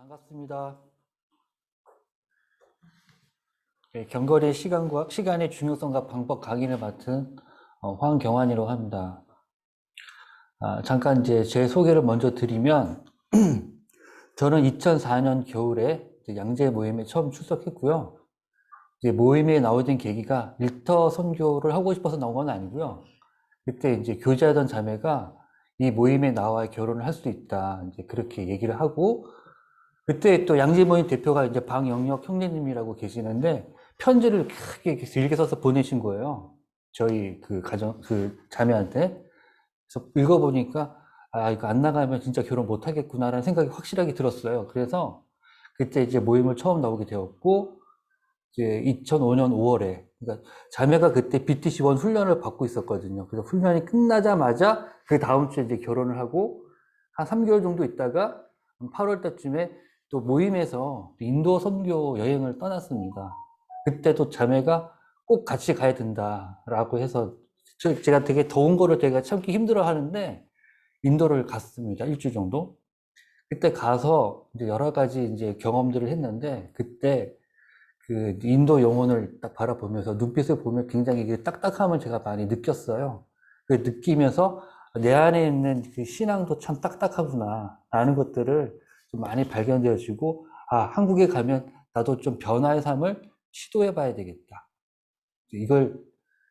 반갑습니다. 네, 경거래 시간의 중요성과 방법 강의를 맡은 황경환이라고 합니다. 잠깐 이제 제 소개를 먼저 드리면 저는 2004년 겨울에 양재 모임에 처음 출석했고요. 이제 모임에 나오던 계기가 일터 선교를 하고 싶어서 나온 건 아니고요. 그때 이제 교제하던 자매가 이 모임에 나와 결혼을 할 수 있다. 이제 그렇게 얘기를 하고, 그때 또 양재 모임 대표가 이제 방영혁 형제님이라고 계시는데 편지를 크게 길게 써서 보내신 거예요. 저희 그 자매한테. 그래서 읽어보니까 이거 안 나가면 진짜 결혼 못 하겠구나라는 생각이 확실하게 들었어요. 그래서 그때 이제 모임을 처음 나오게 되었고, 이제 2005년 5월에, 그러니까 자매가 그때 BTC1 훈련을 받고 있었거든요. 그래서 훈련이 끝나자마자 그 다음 주에 이제 결혼을 하고 한 3개월 정도 있다가 8월 달쯤에 또 모임에서 인도 선교 여행을 떠났습니다. 그때도 자매가 꼭 같이 가야 된다라고 해서 제가 되게 더운 거를 되게 참기 힘들어 하는데 인도를 갔습니다. 일주일 정도. 그때 가서 이제 여러 가지 이제 경험들을 했는데 그때 그 인도 영혼을 딱 바라보면서 눈빛을 보면 굉장히 그 딱딱함을 제가 많이 느꼈어요. 그 느끼면서 내 안에 있는 그 신앙도 참 딱딱하구나 라는 것들을 좀 많이 발견되어지고, 한국에 가면 나도 좀 변화의 삶을 시도해 봐야 되겠다. 이걸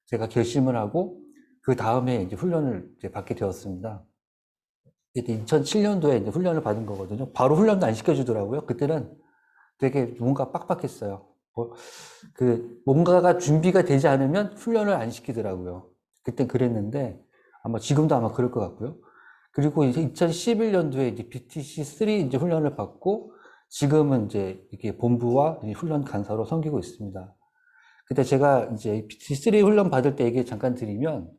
제가 결심을 하고 그 다음에 이제 훈련을 이제 받게 되었습니다. 2007년도에 이제 훈련을 받은 거거든요. 바로 훈련도 안 시켜주더라고요. 그때는 되게 뭔가 빡빡했어요. 뭔가가 준비가 되지 않으면 훈련을 안 시키더라고요. 그땐 그랬는데, 지금도 아마 그럴 것 같고요. 그리고 이제 2011년도에 이제 BTC3 이제 훈련을 받고, 지금은 이제 이게 본부와 훈련 간사로 섬기고 있습니다. 그때 제가 이제 BTC3 훈련 받을 때 얘기 잠깐 드리면,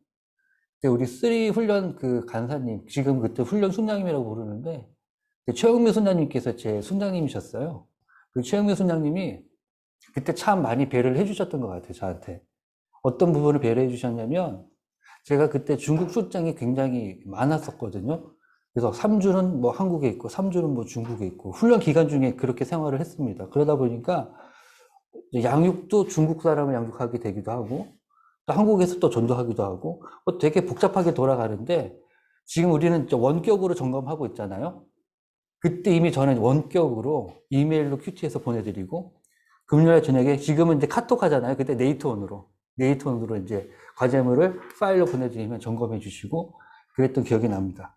그때 우리 3 훈련 그 간사님, 지금 그때 훈련 순장님이라고 부르는데, 최영미 순장님께서 제 순장님이셨어요. 그 최영미 순장님이 그때 참 많이 배려를 해주셨던 것 같아요, 저한테. 어떤 부분을 배려해 주셨냐면, 제가 그때 중국 출장이 굉장히 많았었거든요. 그래서 3주는 뭐 한국에 있고, 3주는 뭐 중국에 있고, 훈련 기간 중에 그렇게 생활을 했습니다. 그러다 보니까, 양육도 중국 사람을 양육하게 되기도 하고, 또 한국에서 또 전도하기도 하고, 되게 복잡하게 돌아가는데, 지금 우리는 원격으로 점검하고 있잖아요. 그때 이미 저는 원격으로 이메일로 큐티해서 보내드리고, 금요일 저녁에 지금은 이제 카톡 하잖아요. 그때 네이트온으로 이제 과제물을 파일로 보내드리면 점검해 주시고 그랬던 기억이 납니다.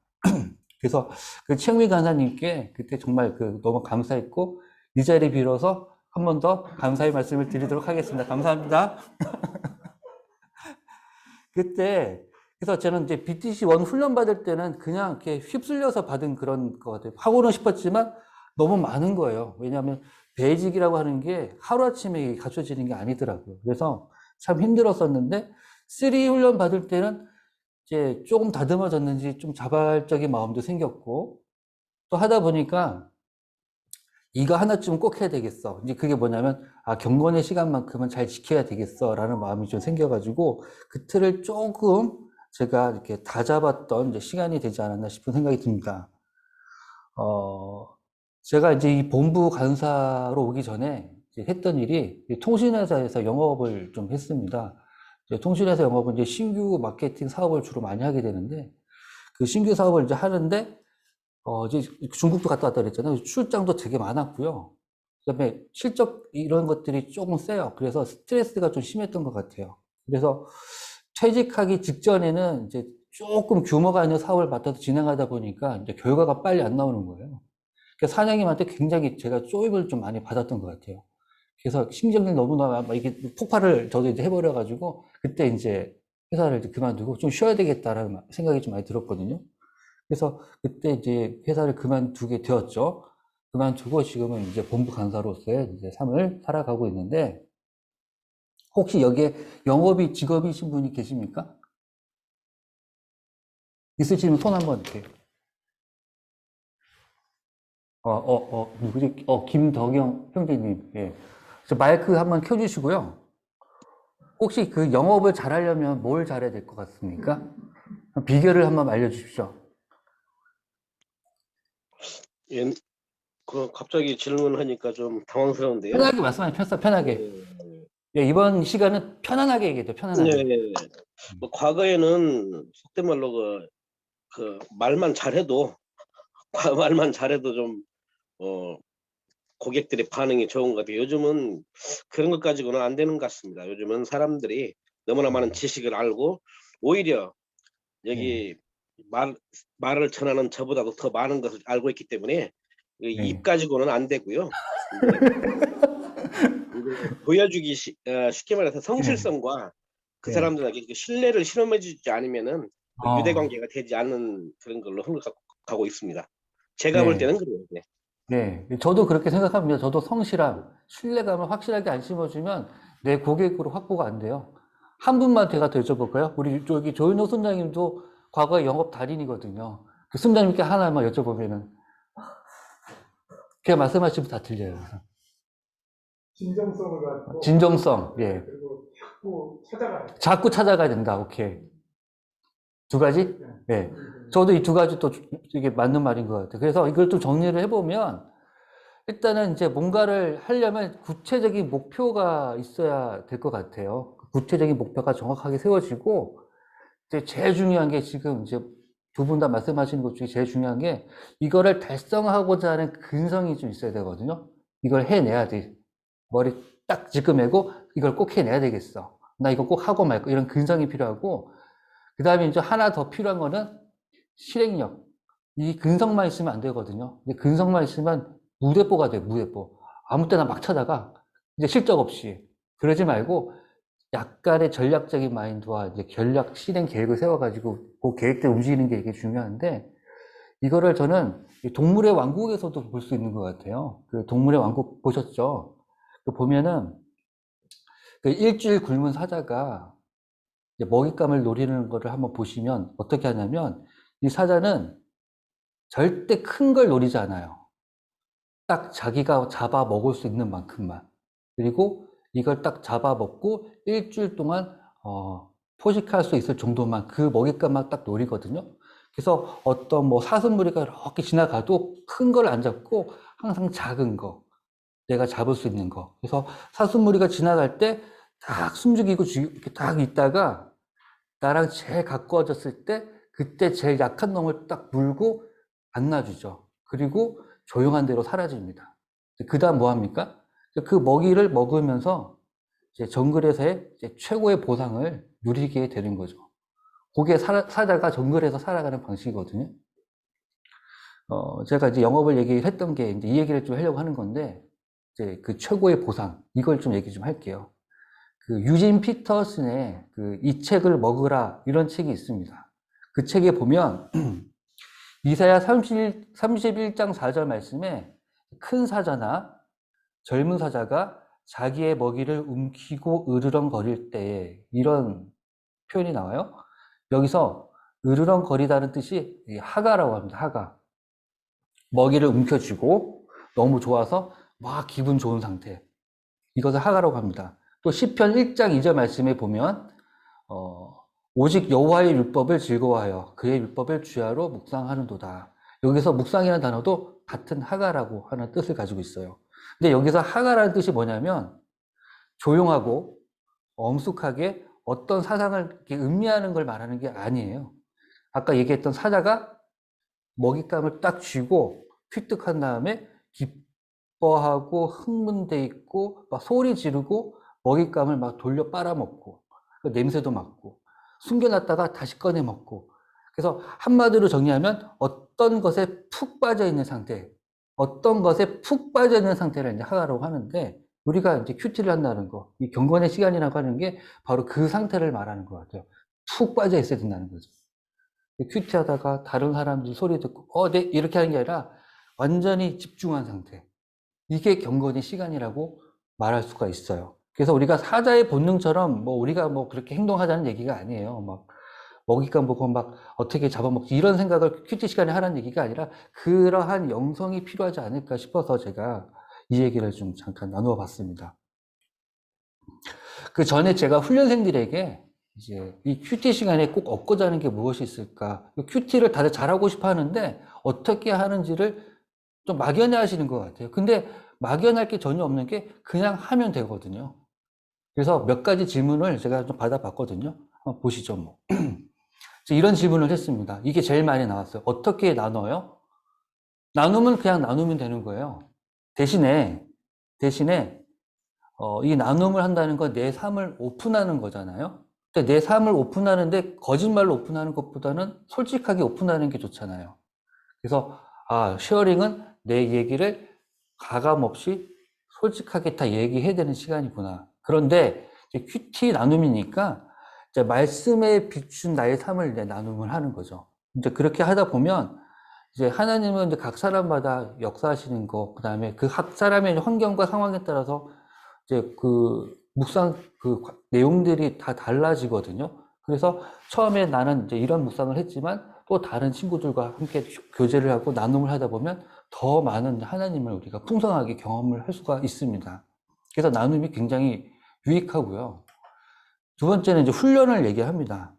그래서 그 최영미 간사님께 그때 정말 너무 감사했고 이 자리 빌어서 한 번 더 감사의 말씀을 드리도록 하겠습니다. 감사합니다. 그때 그래서 저는 이제 BTC1 훈련 받을 때는 그냥 이렇게 휩쓸려서 받은 그런 것 같아요. 하고는 싶었지만 너무 많은 거예요. 왜냐하면 베이직이라고 하는 게 하루아침에 갖춰지는 게 아니더라고요. 그래서 참 힘들었었는데 3 훈련 받을 때는 이제 조금 다듬어졌는지 좀 자발적인 마음도 생겼고, 또 하다 보니까 이거 하나쯤 꼭 해야 되겠어. 이제 그게 뭐냐면, 경건의 시간만큼은 잘 지켜야 되겠어. 라는 마음이 좀 생겨가지고, 그 틀을 조금 제가 이렇게 다잡았던 이제 시간이 되지 않았나 싶은 생각이 듭니다. 제가 이제 이 본부 간사로 오기 전에 이제 했던 일이 통신회사에서 영업을 좀 했습니다. 이제 통신회사 영업은 이제 신규 마케팅 사업을 주로 많이 하게 되는데, 그 신규 사업을 이제 하는데, 이제 중국도 갔다 왔다 그랬잖아요. 출장도 되게 많았고요. 그다음에 실적 이런 것들이 조금 세요. 그래서 스트레스가 좀 심했던 것 같아요. 그래서 퇴직하기 직전에는 이제 조금 규모가 있는 사업을 맡아서 진행하다 보니까 이제 결과가 빨리 안 나오는 거예요. 그러니까 사장님한테 굉장히 제가 쪼임을 좀 많이 받았던 것 같아요. 그래서 신경이 너무나 막 이게 폭발을 저도 이제 해버려가지고 그때 이제 회사를 이제 그만두고 좀 쉬어야 되겠다라는 생각이 좀 많이 들었거든요. 그래서 그때 이제 회사를 그만두게 되었죠. 그만두고 지금은 이제 본부 간사로서의 이제 삶을 살아가고 있는데, 혹시 여기에 영업이 직업이신 분이 계십니까? 있으시면 손 한번 이렇게. 누구지? 김덕영 형제님. 예. 그래서 마이크 한번 켜주시고요. 혹시 그 영업을 잘하려면 뭘 잘해야 될 것 같습니까? 비결을 한번 알려주십시오. 예, 그 갑자기 질문하니까 좀 당황스러운데요. 편하게 말씀하세요. 편하게. 네. 예, 이번 시간은 편안하게 얘기해도 편안하게. 네. 뭐 과거에는 속된 말로 그 말만 잘해도 말만 잘해도 좀 어, 고객들의 반응이 좋은 것 같아요. 요즘은 그런 것 가지고는 안 되는 것 같습니다. 요즘은 사람들이 너무나 많은 지식을 알고 오히려 예, 여기 말을 전하는 저보다도 더 많은 것을 알고 있기 때문에 네. 입 가지고는 안 되고요. 이제 보여주기 쉽게 말해서 네, 성실성과 그 네. 사람들에게 그 신뢰를 실험해주지 않으면은 그 유대 어, 관계가 되지 않는 그런 걸로 흘러가고 있습니다. 제가 볼 네. 때는 그래요. 네. 네. 저도 그렇게 생각합니다. 저도 성실함, 신뢰감을 확실하게 안 심어주면 내 고객으로 확보가 안 돼요. 한 분만 제가 더 여쭤볼까요? 우리 저기 조인호 순장님도 과거에 영업 달인이거든요. 그 순장님께 하나만 여쭤보면은 그냥 말씀하시면 다 들려요. 진정성을 가지고 진정성, 예. 그리고 자꾸 찾아가야 돼. 자꾸 찾아가야 된다. 오케이. 두 가지? 네. 네. 저도 이 두 가지 또 이게 맞는 말인 것 같아요. 그래서 이걸 좀 정리를 해보면 일단은 이제 뭔가를 하려면 구체적인 목표가 있어야 될 것 같아요. 구체적인 목표가 정확하게 세워지고 이제 제일 중요한 게 지금 이제 두 분 다 말씀하시는 것 중에 제일 중요한 게 이거를 달성하고자 하는 근성이 좀 있어야 되거든요. 이걸 해내야 돼. 머리 딱 짚어매고 이걸 꼭 해내야 되겠어. 나 이거 꼭 하고 말고 이런 근성이 필요하고 그 다음에 이제 하나 더 필요한 거는 실행력. 이 근성만 있으면 안 되거든요. 근데 근성만 있으면 무대뽀가 돼요, 무대뽀. 아무 때나 막 찾아가. 이제 실적 없이. 그러지 말고 약간의 전략적인 마인드와 이제 전략 실행 계획을 세워가지고 그 계획대로 움직이는 게 이게 중요한데 이거를 저는 동물의 왕국에서도 볼 수 있는 것 같아요. 그 동물의 왕국 보셨죠? 그 보면은 그 일주일 굶은 사자가 이제 먹잇감을 노리는 거를 한번 보시면 어떻게 하냐면 이 사자는 절대 큰 걸 노리지 않아요. 딱 자기가 잡아 먹을 수 있는 만큼만. 그리고 이걸 딱 잡아 먹고 일주일 동안 포식할 수 있을 정도만 그 먹잇감만 딱 노리거든요. 그래서 어떤 뭐 사슴무리가 이렇게 지나가도 큰 걸 안 잡고 항상 작은 거, 내가 잡을 수 있는 거. 그래서 사슴무리가 지나갈 때 딱 숨죽이고 이렇게 딱 있다가 나랑 제일 가까워졌을 때 그때 제일 약한 놈을 딱 물고 안 놔주죠. 그리고 조용한 대로 사라집니다. 그 다음 뭐 합니까? 그 먹이를 먹으면서 이제 정글에서의 이제 최고의 보상을 누리게 되는 거죠. 그게 사자가 정글에서 살아가는 방식이거든요. 제가 이제 영업을 얘기했던 게 이제 이 얘기를 좀 하려고 하는 건데, 이제 그 최고의 보상, 이걸 좀 얘기 좀 할게요. 그 유진 피터슨의 그 이 책을 먹으라 이런 책이 있습니다. 그 책에 보면 이사야 31장 4절 말씀에 큰 사자나 젊은 사자가 자기의 먹이를 움키고 으르렁거릴 때에 이런 표현이 나와요. 여기서 으르렁거리다는 뜻이 하가라고 합니다. 하가. 먹이를 움켜쥐고 너무 좋아서 막 기분 좋은 상태. 이것을 하가라고 합니다. 또 시편 1장 2절 말씀에 보면 어, 오직 여호와의 율법을 즐거워하여 그의 율법을 주야로 묵상하는도다. 여기서 묵상이라는 단어도 같은 하가라고 하는 뜻을 가지고 있어요. 근데 여기서 하가라는 뜻이 뭐냐면 조용하고 엄숙하게 어떤 사상을 이렇게 음미하는 걸 말하는 게 아니에요. 아까 얘기했던 사자가 먹잇감을 딱 쥐고 퀴뜩한 다음에 기뻐하고 흥분돼 있고 막 소리 지르고 먹잇감을 막 돌려 빨아먹고 냄새도 맡고 숨겨놨다가 다시 꺼내 먹고 그래서 한마디로 정리하면 어떤 것에 푹 빠져 있는 상태 어떤 것에 푹 빠져 있는 상태를 이제 하라고 하는데 우리가 이제 큐티를 한다는 거, 이 경건의 시간이라고 하는 게 바로 그 상태를 말하는 것 같아요. 푹 빠져 있어야 된다는 거죠. 큐티하다가 다른 사람들 소리 듣고 네 이렇게 하는 게 아니라 완전히 집중한 상태. 이게 경건의 시간이라고 말할 수가 있어요. 그래서 우리가 사자의 본능처럼 뭐 우리가 뭐 그렇게 행동하자는 얘기가 아니에요. 막 먹잇감 보고 막 어떻게 잡아먹지 이런 생각을 큐티 시간에 하라는 얘기가 아니라 그러한 영성이 필요하지 않을까 싶어서 제가 이 얘기를 좀 잠깐 나누어 봤습니다. 그 전에 제가 훈련생들에게 이제 이 큐티 시간에 꼭 얻고자 하는 게 무엇이 있을까? 큐티를 다들 잘하고 싶어 하는데 어떻게 하는지를 좀 막연해 하시는 것 같아요. 근데 막연할 게 전혀 없는 게 그냥 하면 되거든요. 그래서 몇 가지 질문을 제가 좀 받아봤거든요. 한번 보시죠, 뭐. 이런 질문을 했습니다. 이게 제일 많이 나왔어요. 어떻게 나눠요? 나누면 그냥 나누면 되는 거예요. 대신에, 이 나눔을 한다는 건 내 삶을 오픈하는 거잖아요. 근데 내 삶을 오픈하는데 거짓말로 오픈하는 것보다는 솔직하게 오픈하는 게 좋잖아요. 그래서, 쉐어링은 내 얘기를 가감 없이 솔직하게 다 얘기해야 되는 시간이구나. 그런데 이제 큐티 나눔이니까 이제 말씀에 비춘 나의 삶을 이제 나눔을 하는 거죠. 이제 그렇게 하다 보면 이제 하나님은 이제 각 사람마다 역사하시는 거, 그 다음에 그 각 사람의 환경과 상황에 따라서 이제 그 묵상 그 내용들이 다 달라지거든요. 그래서 처음에 나는 이제 이런 묵상을 했지만 또 다른 친구들과 함께 교제를 하고 나눔을 하다 보면 더 많은 하나님을 우리가 풍성하게 경험을 할 수가 있습니다. 그래서 나눔이 굉장히 유익하고요. 두 번째는 이제 훈련을 얘기합니다.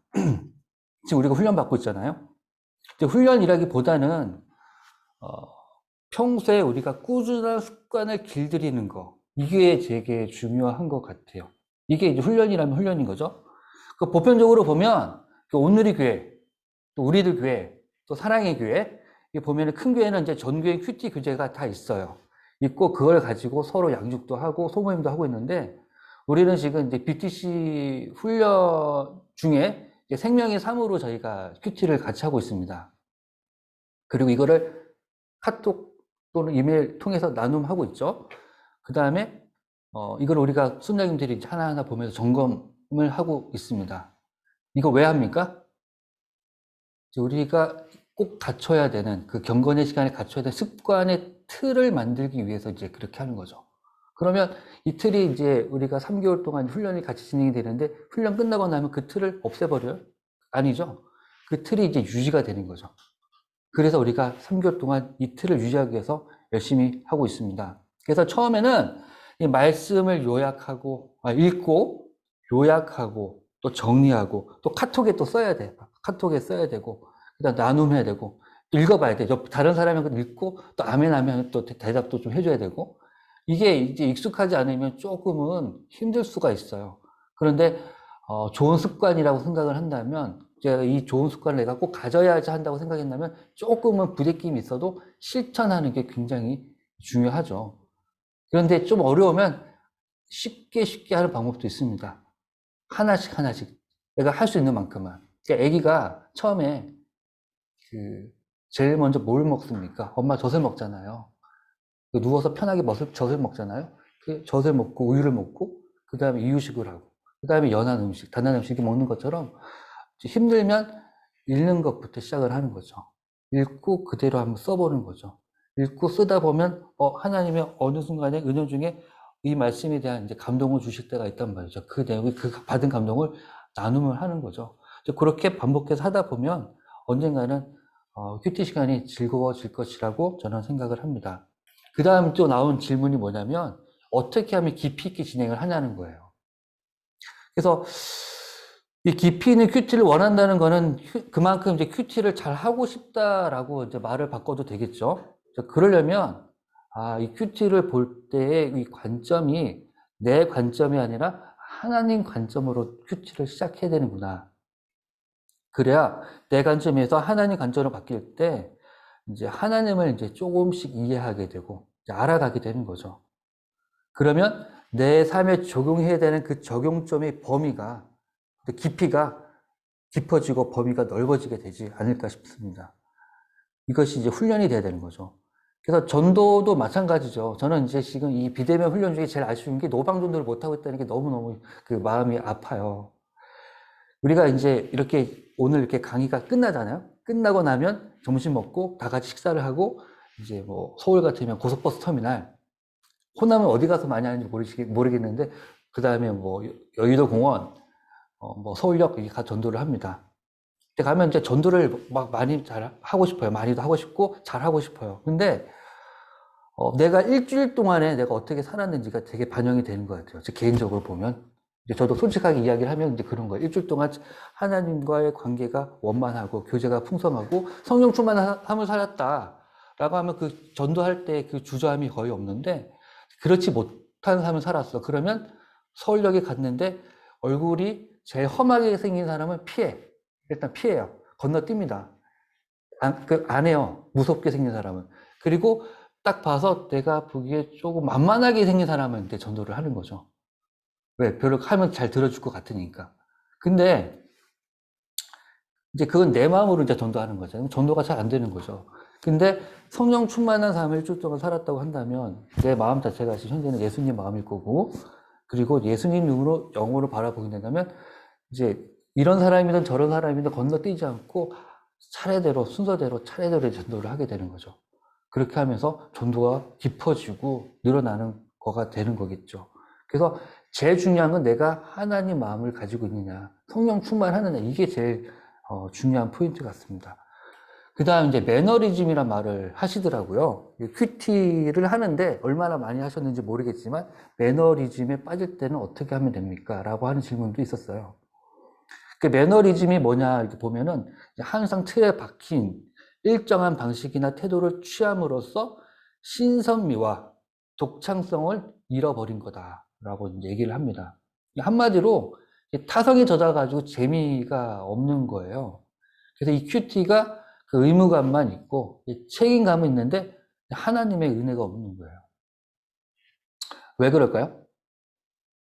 지금 우리가 훈련 받고 있잖아요. 이제 훈련이라기보다는 평소에 우리가 꾸준한 습관을 길들이는 거, 이게 되게 중요한 것 같아요. 이게 이제 훈련이라면 훈련인 거죠. 그 보편적으로 보면 오늘의 교회, 또 우리들 교회, 또 사랑의 교회, 이 보면은 큰 교회는 이제 전교회 큐티 교재가 다 있어요. 있고 그걸 가지고 서로 양육도 하고 소모임도 하고 있는데, 우리는 지금 이제 BTC 훈련 중에 이제 생명의 삶으로 저희가 큐티를 같이 하고 있습니다. 그리고 이거를 카톡 또는 이메일 통해서 나눔하고 있죠. 그 다음에 이걸 우리가 순장님들이 하나하나 보면서 점검을 하고 있습니다. 이거 왜 합니까? 우리가 꼭 갖춰야 되는 그 경건의 시간에 갖춰야 되는 습관의 틀을 만들기 위해서 이제 그렇게 하는 거죠. 그러면 이 틀이 이제 우리가 3개월 동안 훈련이 같이 진행이 되는데, 훈련 끝나고 나면 그 틀을 없애버려요? 아니죠. 그 틀이 이제 유지가 되는 거죠. 그래서 우리가 3개월 동안 이 틀을 유지하기 위해서 열심히 하고 있습니다. 그래서 처음에는 이 말씀을 읽고, 요약하고, 또 정리하고, 또 카톡에 또 써야 돼. 카톡에 써야 되고, 그다음 나눔해야 되고, 또 읽어봐야 돼. 다른 사람이 읽고, 또 아멘 하면 또 대답도 좀 해줘야 되고, 이게 이제 익숙하지 않으면 조금은 힘들 수가 있어요. 그런데, 좋은 습관이라고 생각을 한다면, 제가 이 좋은 습관을 내가 꼭 가져야지 한다고 생각한다면, 조금은 부대낌이 있어도 실천하는 게 굉장히 중요하죠. 그런데 좀 어려우면 쉽게 하는 방법도 있습니다. 하나씩 내가 할 수 있는 만큼은. 그러니까 아기가 처음에 제일 먼저 뭘 먹습니까? 엄마 젖을 먹잖아요. 누워서 편하게 젖을 먹잖아요. 그 젖을 먹고 우유를 먹고, 그 다음에 이유식을 하고, 그 다음에 연한 음식, 단한 음식을 먹는 것처럼 힘들면 읽는 것부터 시작을 하는 거죠. 읽고 그대로 한번 써보는 거죠. 읽고 쓰다 보면 하나님의 어느 순간에 은연 중에 이 말씀에 대한 이제 감동을 주실 때가 있단 말이죠. 그 내용이 그 받은 감동을 나눔을 하는 거죠. 그렇게 반복해서 하다 보면 언젠가는 큐티 시간이 즐거워질 것이라고 저는 생각을 합니다. 그 다음 또 나온 질문이 뭐냐면, 어떻게 하면 깊이 있게 진행을 하냐는 거예요. 그래서 이 깊이 있는 큐티를 원한다는 거는 그만큼 이제 큐티를 잘 하고 싶다라고 이제 말을 바꿔도 되겠죠. 그러려면 이 큐티를 볼 때의 이 관점이 내 관점이 아니라 하나님 관점으로 큐티를 시작해야 되는구나. 그래야 내 관점에서 하나님 관점으로 바뀔 때 이제 하나님을 이제 조금씩 이해하게 되고 이제 알아가게 되는 거죠. 그러면 내 삶에 적용해야 되는 그 적용점의 범위가, 깊이가 깊어지고 범위가 넓어지게 되지 않을까 싶습니다. 이것이 이제 훈련이 돼야 되는 거죠. 그래서 전도도 마찬가지죠. 저는 이제 지금 이 비대면 훈련 중에 제일 아쉬운 게 노방 전도를 못하고 있다는 게 너무너무 그 마음이 아파요. 우리가 이제 오늘 이렇게 강의가 끝나잖아요. 끝나고 나면 점심 먹고 다 같이 식사를 하고, 이제 뭐 서울 같으면 고속버스 터미널, 호남은 어디 가서 많이 하는지 모르겠는데, 그 다음에 뭐 여의도 공원, 뭐 서울역 여기 가 전도를 합니다. 그때 가면 이제 전도를 막 많이 잘 하고 싶어요. 많이도 하고 싶고 잘 하고 싶어요. 근데 내가 일주일 동안에 내가 어떻게 살았는지가 되게 반영이 되는 것 같아요. 제 개인적으로 보면. 이제 저도 솔직하게 이야기를 하면 이제 그런 거예요. 일주일 동안 하나님과의 관계가 원만하고 교제가 풍성하고 성령 충만함을 살았다. 라고 하면 그 전도할 때 그 주저함이 거의 없는데, 그렇지 못한 삶을 살았어. 그러면 서울역에 갔는데 얼굴이 제일 험하게 생긴 사람은 일단 피해요. 건너뜁니다. 안 해요. 무섭게 생긴 사람은. 그리고 딱 봐서 내가 보기에 조금 만만하게 생긴 사람은 이제 전도를 하는 거죠. 왜? 별로 하면 잘 들어줄 것 같으니까. 근데 이제 그건 내 마음으로 이제 전도하는 거죠. 전도가 잘 안 되는 거죠. 근데 성령 충만한 삶을 일주일 동안 살았다고 한다면 내 마음 자체가 지금 현재는 예수님 마음일 거고, 그리고 예수님 눈으로 영으로 바라보게 된다면 이제 이런 사람이든 저런 사람이든 건너뛰지 않고 차례대로 순서대로 차례대로 전도를 하게 되는 거죠. 그렇게 하면서 전도가 깊어지고 늘어나는 거가 되는 거겠죠. 그래서 제일 중요한 건 내가 하나님 마음을 가지고 있느냐, 성령 충만하느냐, 이게 제일 중요한 포인트 같습니다. 그 다음 이제 매너리즘이란 말을 하시더라고요. 큐티를 하는데 얼마나 많이 하셨는지 모르겠지만 매너리즘에 빠질 때는 어떻게 하면 됩니까? 라고 하는 질문도 있었어요. 그 매너리즘이 뭐냐 이렇게 보면은 항상 틀에 박힌 일정한 방식이나 태도를 취함으로써 신선미와 독창성을 잃어버린 거다라고 얘기를 합니다. 한마디로 타성에 젖어가지고 재미가 없는 거예요. 그래서 이 큐티가 그 의무감만 있고 책임감은 있는데 하나님의 은혜가 없는 거예요. 왜 그럴까요?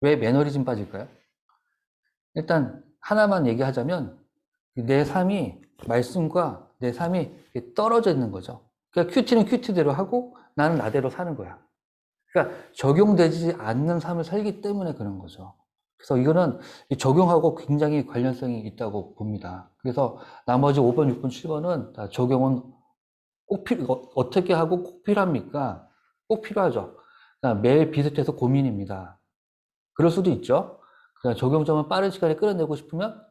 왜 매너리즘 빠질까요? 일단 하나만 얘기하자면 내 삶이 말씀과 내 삶이 떨어져 있는 거죠. 그러니까 큐티는 큐티대로 하고 나는 나대로 사는 거야. 그러니까 적용되지 않는 삶을 살기 때문에 그런 거죠. 그래서 이거는 적용하고 굉장히 관련성이 있다고 봅니다. 그래서 나머지 5번, 6번, 7번은 다 적용은 어떻게 하고 꼭 필요합니까? 꼭 필요하죠. 그러니까 매일 비슷해서 고민입니다. 그럴 수도 있죠. 그냥 적용점은 빠른 시간에 끌어내고 싶으면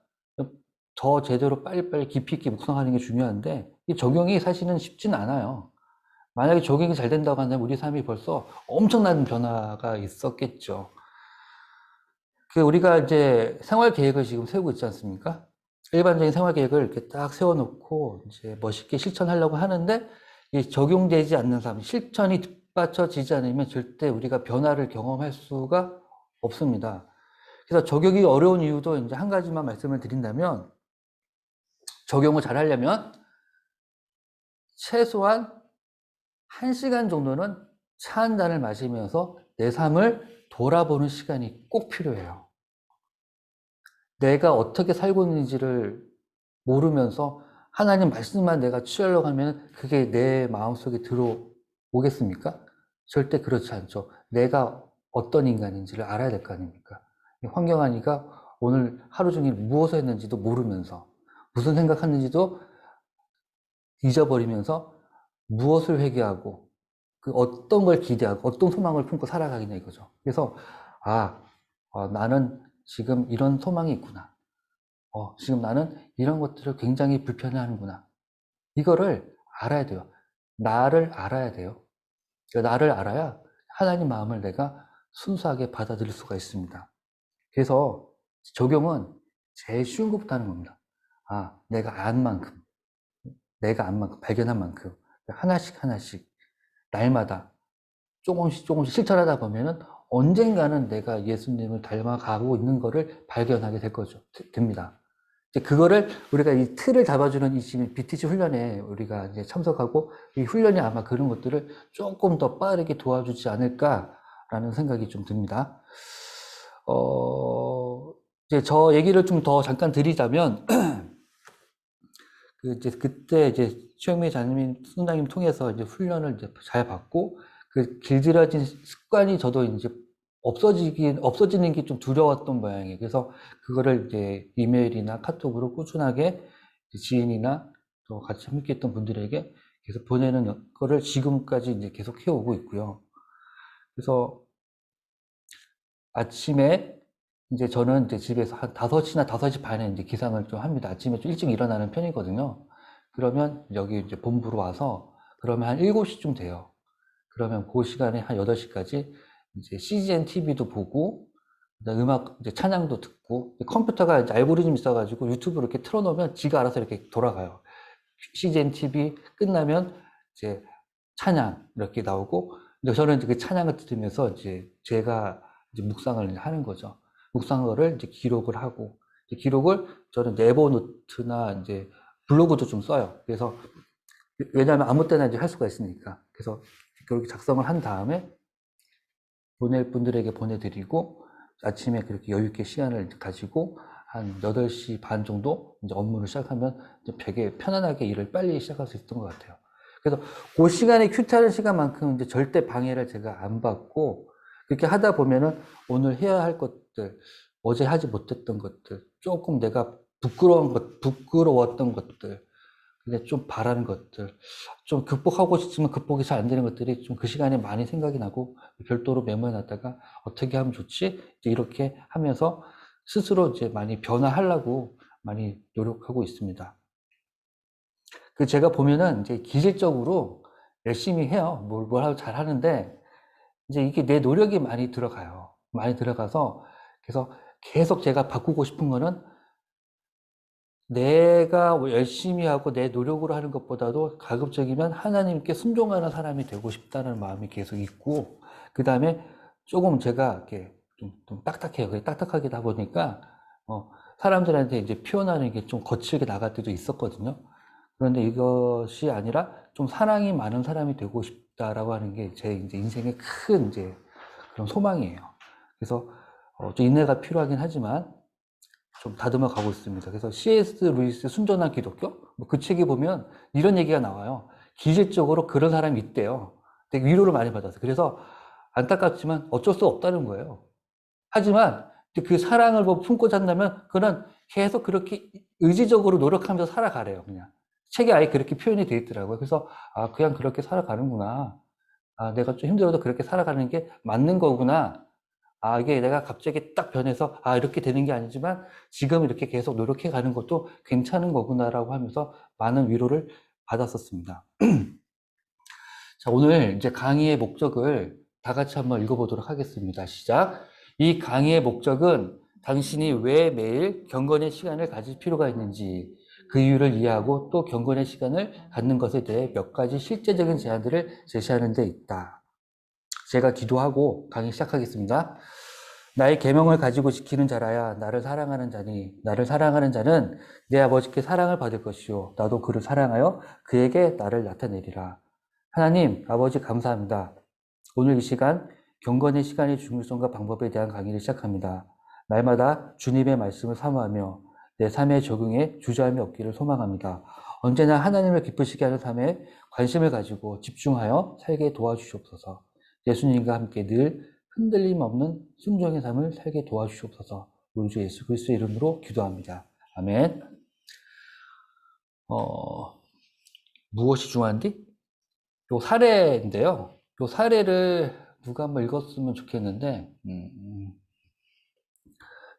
더 제대로 빨리빨리 깊이 있게 묵상하는 게 중요한데 이 적용이 사실은 쉽진 않아요. 만약에 적용이 잘 된다고 한다면 우리 삶이 벌써 엄청난 변화가 있었겠죠. 우리가 이제 생활 계획을 지금 세우고 있지 않습니까? 일반적인 생활 계획을 이렇게 딱 세워놓고 이제 멋있게 실천하려고 하는데 이 적용되지 않는 삶, 실천이 뒷받쳐지지 않으면 절대 우리가 변화를 경험할 수가 없습니다. 그래서 적용이 어려운 이유도 이제 한 가지만 말씀을 드린다면 적용을 잘 하려면 최소한 1시간 정도는 차 한 잔을 마시면서 내 삶을 돌아보는 시간이 꼭 필요해요. 내가 어떻게 살고 있는지를 모르면서 하나님 말씀만 내가 취하려고 하면 그게 내 마음속에 들어오겠습니까? 절대 그렇지 않죠. 내가 어떤 인간인지를 알아야 될 거 아닙니까? 황경환이가 오늘 하루 종일 무엇을 했는지도 모르면서 무슨 생각했는지도 잊어버리면서 무엇을 회개하고 그 어떤 걸 기대하고 어떤 소망을 품고 살아가겠냐 이거죠. 그래서 나는 지금 이런 소망이 있구나. 지금 나는 이런 것들을 굉장히 불편해하는구나. 이거를 알아야 돼요. 나를 알아야 돼요. 나를 알아야 하나님 마음을 내가 순수하게 받아들일 수가 있습니다. 그래서 적용은 제일 쉬운 것부터 하는 겁니다. 내가 안 만큼, 발견한 만큼 하나씩 날마다 조금씩 실천하다 보면은 언젠가는 내가 예수님을 닮아가고 있는 것을 발견하게 됩니다. 이제 그거를 우리가 이 틀을 잡아주는 이 지금 BTC 훈련에 우리가 이제 참석하고 이 훈련이 아마 그런 것들을 조금 더 빠르게 도와주지 않을까라는 생각이 좀 듭니다. 이제 저 얘기를 좀 더 잠깐 드리자면, 그때 이제 최영미 선장님 통해서 이제 훈련을 이제 잘 받고, 그 길들여진 습관이 저도 이제 없어지는 게 좀 두려웠던 모양이에요. 그래서 그거를 이제 이메일이나 카톡으로 꾸준하게 지인이나 또 같이 함께 했던 분들에게 계속 보내는 거를 지금까지 이제 계속 해오고 있고요. 그래서 아침에 이제 저는 이제 집에서 한 5시나 5시 반에 이제 기상을 좀 합니다. 아침에 좀 일찍 일어나는 편이거든요. 그러면 여기 이제 본부로 와서 그러면 한 7시쯤 돼요. 그러면 그 시간에 한 8시까지 이제 CGN TV도 보고, 음악, 이제 찬양도 듣고, 컴퓨터가 이제 알고리즘이 있어가지고 유튜브를 이렇게 틀어놓으면 지가 알아서 이렇게 돌아가요. CGN TV 끝나면 이제 찬양 이렇게 나오고 이제 저는 이제 그 찬양을 들으면서 이제 제가 이제 묵상을 이제 하는 거죠. 묵상어를 이제 기록을 하고 이제 기록을 저는 네버노트나 이제 블로그도 좀 써요. 그래서 왜냐하면 아무 때나 이제 할 수가 있으니까. 그래서 그렇게 작성을 한 다음에 보낼 분들에게 보내드리고 아침에 그렇게 여유 있게 시간을 가지고 한 8시 반 정도 이제 업무를 시작하면 이제 되게 편안하게 일을 빨리 시작할 수 있었던 것 같아요. 그래서 그 시간에 큐티하는 시간만큼 이제 절대 방해를 제가 안 받고 그렇게 하다 보면은 오늘 해야 할 것들, 어제 하지 못했던 것들, 조금 내가 부끄러웠던 것들, 근데 좀 바라는 것들, 좀 극복하고 싶지만 극복이 잘 안 되는 것들이 좀 그 시간에 많이 생각이 나고 별도로 메모해 놨다가 어떻게 하면 좋지? 이제 이렇게 하면서 스스로 이제 많이 변화하려고 많이 노력하고 있습니다. 그 제가 보면은 이제 기질적으로 열심히 해요. 뭘 하고 잘 하는데 이제 이게 내 노력이 많이 들어가요. 많이 들어가서 그래서 계속 제가 바꾸고 싶은 거는 내가 열심히 하고 내 노력으로 하는 것보다도 가급적이면 하나님께 순종하는 사람이 되고 싶다는 마음이 계속 있고, 그 다음에 조금 제가 이렇게 좀 딱딱해요. 딱딱하게 다 보니까, 사람들한테 이제 표현하는 게 좀 거칠게 나갈 때도 있었거든요. 그런데 이것이 아니라 좀 사랑이 많은 사람이 되고 싶다라고 하는 게 제 이제 인생의 큰 이제 그런 소망이에요. 그래서, 좀 인내가 필요하긴 하지만, 좀 다듬어 가고 있습니다. 그래서 C.S. 루이스 순전한 기독교? 그 책에 보면 이런 얘기가 나와요. 기질적으로 그런 사람이 있대요. 되게 위로를 많이 받았어요. 그래서 안타깝지만 어쩔 수 없다는 거예요. 하지만 그 사랑을 뭐 품고 산다면 그는 계속 그렇게 의지적으로 노력하면서 살아가래요. 그냥. 책에 아예 그렇게 표현이 되어 있더라고요. 그래서 그냥 그렇게 살아가는구나. 내가 좀 힘들어도 그렇게 살아가는 게 맞는 거구나. 이게 내가 갑자기 딱 변해서, 이렇게 되는 게 아니지만, 지금 이렇게 계속 노력해 가는 것도 괜찮은 거구나라고 하면서 많은 위로를 받았었습니다. 자, 오늘 이제 강의의 목적을 다 같이 한번 읽어보도록 하겠습니다. 시작. 이 강의의 목적은 당신이 왜 매일 경건의 시간을 가질 필요가 있는지, 그 이유를 이해하고 또 경건의 시간을 갖는 것에 대해 몇 가지 실제적인 제안들을 제시하는 데 있다. 제가 기도하고 강의 시작하겠습니다. 나의 계명을 가지고 지키는 자라야 나를 사랑하는 자니 나를 사랑하는 자는 내 아버지께 사랑을 받을 것이요 나도 그를 사랑하여 그에게 나를 나타내리라. 하나님 아버지 감사합니다. 오늘 이 시간 경건의 시간의 중요성과 방법에 대한 강의를 시작합니다. 날마다 주님의 말씀을 사모하며 내 삶에 적용해 주저함이 없기를 소망합니다. 언제나 하나님을 기쁘시게 하는 삶에 관심을 가지고 집중하여 살게 도와주시옵소서. 예수님과 함께 늘 흔들림 없는 순종의 삶을 살게 도와주시옵소서. 우리 주 예수 그리스도의 이름으로 기도합니다. 아멘. 무엇이 중요한디? 요 사례인데요. 요 사례를 누가 한번 읽었으면 좋겠는데,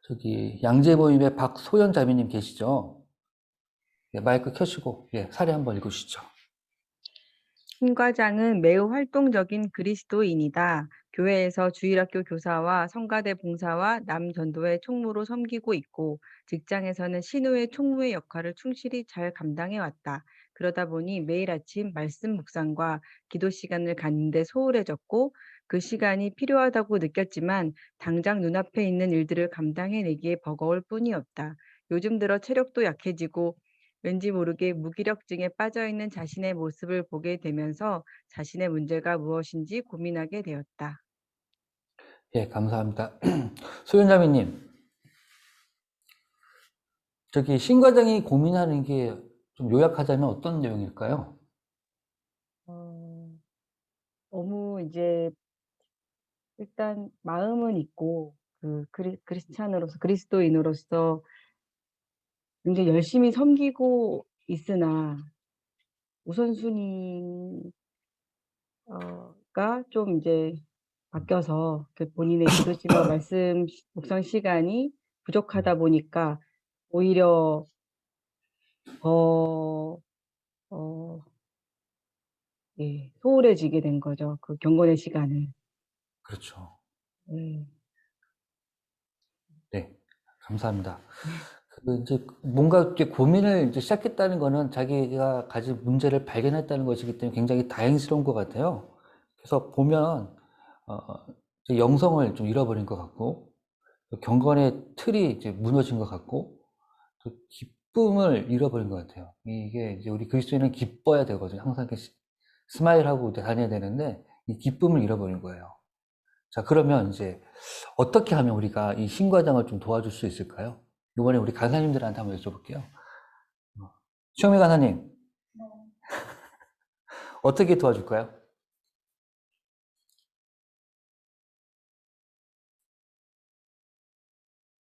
저기 양재모임의 박소연 자매님 계시죠? 네, 마이크 켜시고 사례 한번 읽으시죠. 김 과장은 매우 활동적인 그리스도인이다. 교회에서 주일학교 교사와 성가대 봉사와 남전도회 총무로 섬기고 있고 직장에서는 신우회 총무의 역할을 충실히 잘 감당해 왔다. 그러다 보니 매일 아침 말씀 묵상과 기도 시간을 갖는데 소홀해졌고 그 시간이 필요하다고 느꼈지만 당장 눈앞에 있는 일들을 감당해내기에 버거울 뿐이었다. 요즘 들어 체력도 약해지고 왠지 모르게 무기력증에 빠져있는 자신의 모습을 보게 되면서 자신의 문제가 무엇인지 고민하게 되었다. 예, 감사합니다. 소연자매님, 저기 신 과장이 고민하는 게 좀 요약하자면 어떤 내용일까요? 너무 이제 일단 마음은 있고 그 크리스찬으로서 그리스도인으로서 굉장히 열심히 섬기고 있으나 우선순위가 좀 이제 바뀌어서 본인의 기도 시간 말씀 묵상 시간이 부족하다 보니까 오히려 더 소홀해지게 된 거죠. 그 경건의 시간을. 그렇죠. 네. 네, 감사합니다. 이제 뭔가 이렇게 고민을 이제 시작했다는 거는 자기가 가진 문제를 발견했다는 것이기 때문에 굉장히 다행스러운 것 같아요. 그래서 보면, 이제 영성을 좀 잃어버린 것 같고, 또 경건의 틀이 이제 무너진 것 같고, 또 기쁨을 잃어버린 것 같아요. 이게 이제 우리 그리스도인은 기뻐야 되거든요. 항상 이렇게 스마일하고 다녀야 되는데, 이 기쁨을 잃어버린 거예요. 자, 그러면 이제 어떻게 하면 우리가 이 신과장을 좀 도와줄 수 있을까요? 이번에 우리 간사님들한테 한번 여쭤볼게요. 시험이 간사님, 어떻게 도와줄까요?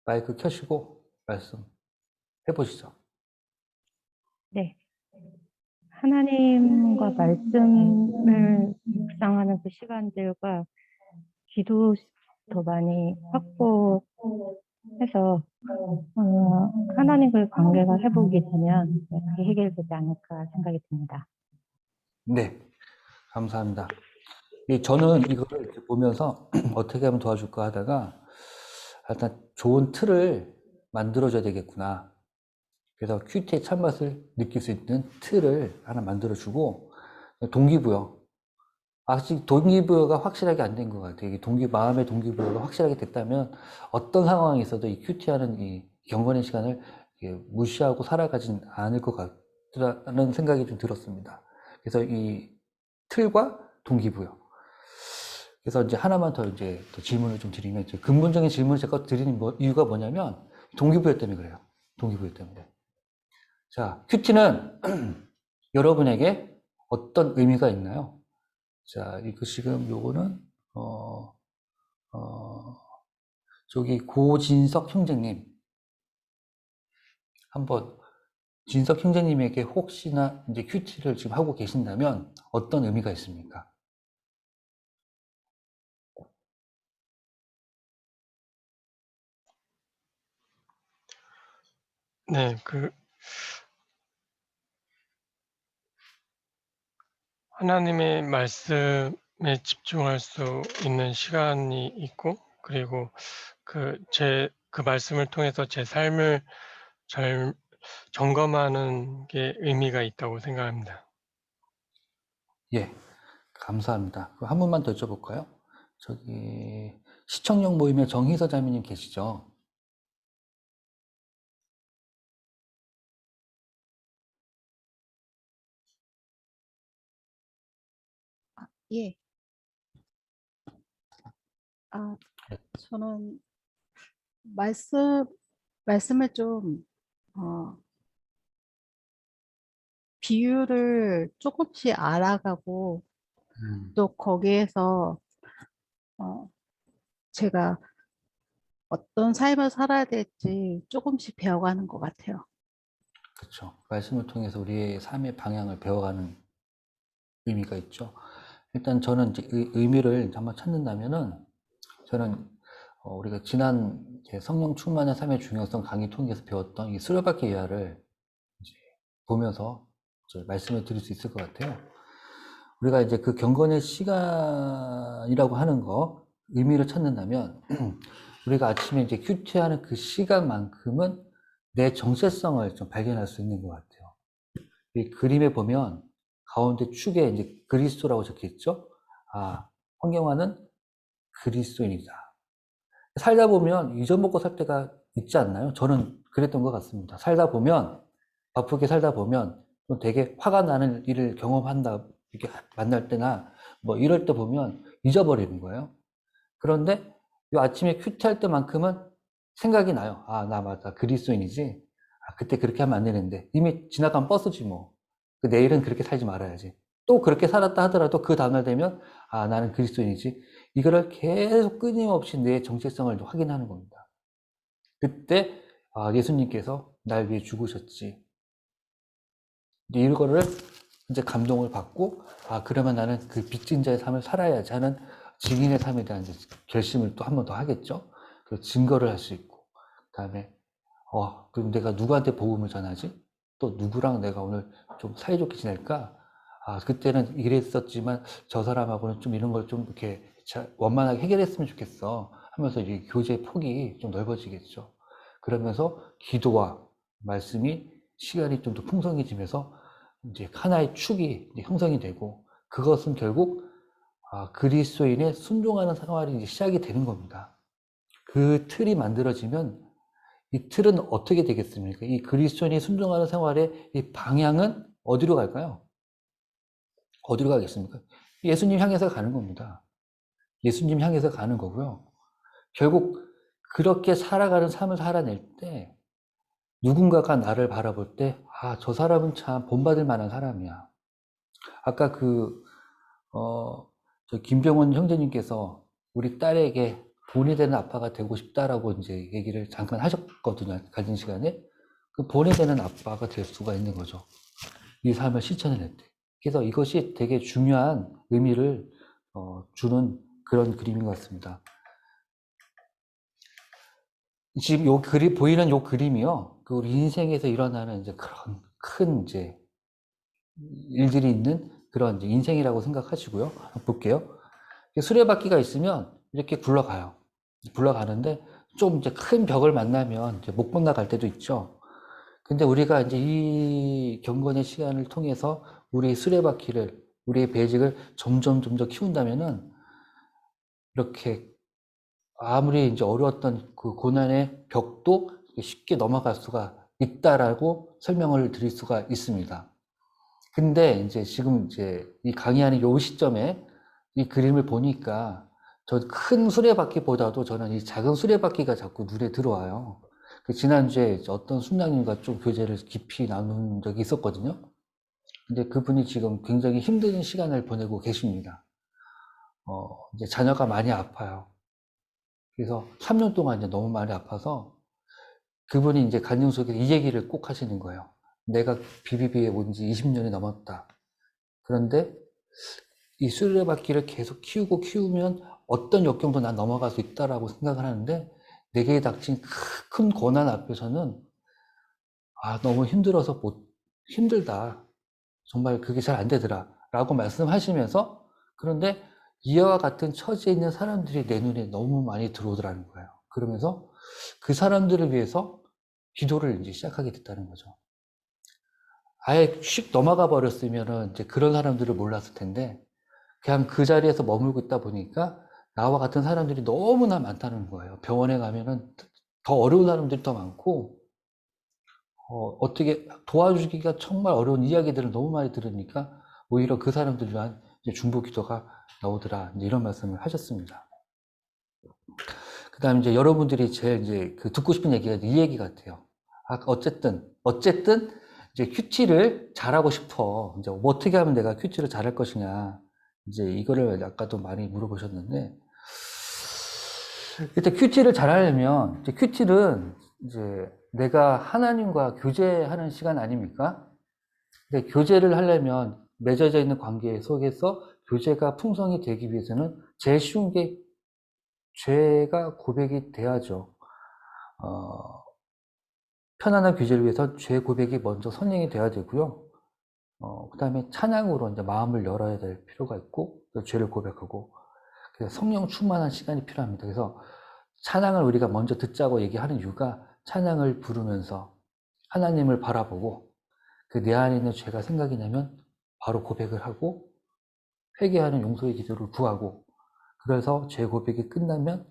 마이크 켜시고 말씀 해보시죠. 네. 하나님과 말씀을 묵상하는 그 시간들과 기도 더 많이 확보해서 하나님과의 관계가 회복이 되면 그게 해결되지 않을까 생각이 듭니다. 네, 감사합니다. 저는 이거를 이렇게 보면서 어떻게 하면 도와줄까 하다가 일단 좋은 틀을 만들어줘야 되겠구나. 그래서 큐티의 참맛을 느낄 수 있는 틀을 하나 만들어주고, 동기부여. 아직 동기부여가 확실하게 안 된 것 같아요. 이게 마음의 동기부여가 확실하게 됐다면 어떤 상황에 있어도 이 큐티하는 이 경건의 시간을 무시하고 살아가진 않을 것 같다는 생각이 좀 들었습니다. 그래서 이 틀과 동기부여. 그래서 이제 하나만 더 이제 또 질문을 좀 드리면, 이제 근본적인 질문을 제가 드리는 이유가 뭐냐면, 동기부여 때문에 그래요. 동기부여 때문에. 자, 큐티는 여러분에게 어떤 의미가 있나요? 자, 이거 지금 요거는, 저기 고진석 형제님. 한번, 진석 형제님에게 혹시나 이제 큐티를 지금 하고 계신다면 어떤 의미가 있습니까? 네, 하나님의 말씀에 집중할 수 있는 시간이 있고, 그리고 그 말씀을 통해서 제 삶을 잘 점검하는 게 의미가 있다고 생각합니다. 예, 감사합니다. 그럼 한 번만 더 여쭤볼까요? 저기, 시청역 모임에 정희서 자매님 계시죠? 예. 저는 말씀을 좀, 어, 비유를 조금씩 알아가고, 또 거기에서, 어, 제가 어떤 삶을 살아야 될지 조금씩 배워가는 것 같아요. 그렇죠. 말씀을 통해서 우리의 삶의 방향을 배워가는 의미가 있죠. 일단 저는 이제 의미를 한번 찾는다면은, 저는 우리가 지난 성령 충만의 삶의 중요성 강의 통해서 배웠던 이 수레바퀴 이하를 이제 보면서 이제 말씀을 드릴 수 있을 것 같아요. 우리가 이제 그 경건의 시간이라고 하는 거, 의미를 찾는다면, 우리가 아침에 이제 큐티하는 그 시간만큼은 내 정체성을 좀 발견할 수 있는 것 같아요. 이 그림에 보면 가운데 축에 이제 그리스도라고 적혀 있죠? 아, 황경화는 그리스도인이다. 살다 보면 잊어먹고 살 때가 있지 않나요? 저는 그랬던 것 같습니다. 살다 보면, 바쁘게 살다 보면, 좀 되게 화가 나는 일을 경험한다, 이렇게 만날 때나, 뭐 이럴 때 보면 잊어버리는 거예요. 그런데 이 아침에 큐티할 때만큼은 생각이 나요. 아, 나 맞다. 그리스도인이지. 아, 그때 그렇게 하면 안 되는데. 이미 지나간 버스지 뭐. 내일은 그렇게 살지 말아야지. 또 그렇게 살았다 하더라도 그 다음날 되면, 아, 나는 그리스도인이지. 이거를 계속 끊임없이 내 정체성을 확인하는 겁니다. 그때, 아, 예수님께서 날 위해 죽으셨지. 이거를 이제 감동을 받고, 아, 그러면 나는 그 빚진 자의 삶을 살아야지 하는 증인의 삶에 대한 결심을 또 한 번 더 하겠죠. 그 증거를 할 수 있고, 그 다음에, 그럼 내가 누구한테 복음을 전하지? 또 누구랑 내가 오늘 좀 사이좋게 지낼까? 아, 그때는 이랬었지만 저 사람하고는 좀 이런 걸 좀 이렇게 원만하게 해결했으면 좋겠어 하면서 이 교제의 폭이 좀 넓어지겠죠. 그러면서 기도와 말씀이 시간이 좀 더 풍성해지면서 이제 하나의 축이 이제 형성이 되고, 그것은 결국 그리스도인의 순종하는 생활이 이제 시작이 되는 겁니다. 그 틀이 만들어지면 이 틀은 어떻게 되겠습니까? 이 그리스도인이 순종하는 생활의 이 방향은 어디로 갈까요? 어디로 가겠습니까? 예수님 향해서 가는 겁니다. 예수님 향해서 가는 거고요. 결국 그렇게 살아가는 삶을 살아낼 때 누군가가 나를 바라볼 때, 저 사람은 참 본받을 만한 사람이야. 아까 저 김병원 형제님께서 우리 딸에게 본이 되는 아빠가 되고 싶다라고 이제 얘기를 잠깐 하셨거든요. 가진 시간에. 그 본이 되는 아빠가 될 수가 있는 거죠. 이 삶을 실천을 했대. 그래서 이것이 되게 중요한 의미를 주는 그런 그림인 것 같습니다. 지금 보이는 요 그림이요. 그 우리 인생에서 일어나는 이제 그런 큰 이제 일들이 있는 그런 이제 인생이라고 생각하시고요. 한번 볼게요. 수레바퀴가 있으면 이렇게 굴러가요. 굴러가는데 좀 이제 큰 벽을 만나면 이제 못 건너갈 때도 있죠. 근데 우리가 이제 이 경건의 시간을 통해서 우리 수레바퀴를, 우리의 배직을 점점 더 키운다면은 이렇게 아무리 이제 어려웠던 그 고난의 벽도 쉽게 넘어갈 수가 있다라고 설명을 드릴 수가 있습니다. 근데 이제 지금 이제 이 강의하는 요 시점에 이 그림을 보니까 저 큰 수레바퀴보다도 저는 이 작은 수레바퀴가 자꾸 눈에 들어와요. 지난주에 어떤 순장님과 좀 교제를 깊이 나눈 적이 있었거든요. 근데 그분이 지금 굉장히 힘든 시간을 보내고 계십니다. 이제 자녀가 많이 아파요. 그래서 3년 동안 이제 너무 많이 아파서 그분이 이제 간증 속에 이 얘기를 꼭 하시는 거예요. 내가 BBB에 온 지 20년이 넘었다. 그런데 이 수레바퀴를 계속 키우면 어떤 역경도 난 넘어갈 수 있다라고 생각을 하는데, 내게 닥친 큰 고난 앞에서는 너무 힘들어서 힘들다. 정말 그게 잘 안 되더라. 라고 말씀하시면서, 그런데 이와 같은 처지에 있는 사람들이 내 눈에 너무 많이 들어오더라는 거예요. 그러면서 그 사람들을 위해서 기도를 이제 시작하게 됐다는 거죠. 아예 휙 넘어가 버렸으면은 이제 그런 사람들을 몰랐을 텐데, 그냥 그 자리에서 머물고 있다 보니까 나와 같은 사람들이 너무나 많다는 거예요. 병원에 가면은 더 어려운 사람들이 더 많고, 어떻게 도와주기가 정말 어려운 이야기들을 너무 많이 들으니까 오히려 그 사람들 위한 이제 중보 기도가 나오더라. 이제 이런 말씀을 하셨습니다. 그 다음에 이제 여러분들이 제일 이제 듣고 싶은 얘기가 이 얘기 같아요. 어쨌든 이제 큐티를 잘하고 싶어. 이제 뭐 어떻게 하면 내가 큐티를 잘할 것이냐. 이제 이거를 아까도 많이 물어보셨는데, 일단 큐티를 잘하려면, 이제 큐티는 이제 내가 하나님과 교제하는 시간 아닙니까? 근데 교제를 하려면 맺어져 있는 관계 속에서 교제가 풍성히 되기 위해서는 제일 쉬운 게 죄가 고백이 돼야죠. 편안한 교제를 위해서 죄 고백이 먼저 선행이 돼야 되고요. 그 다음에 찬양으로 이제 마음을 열어야 될 필요가 있고, 또 죄를 고백하고, 그래서 성령 충만한 시간이 필요합니다. 그래서 찬양을 우리가 먼저 듣자고 얘기하는 이유가, 찬양을 부르면서 하나님을 바라보고 그 내 안에 있는 죄가 생각이 나면 바로 고백을 하고 회개하는 용서의 기도를 구하고, 그래서 죄 고백이 끝나면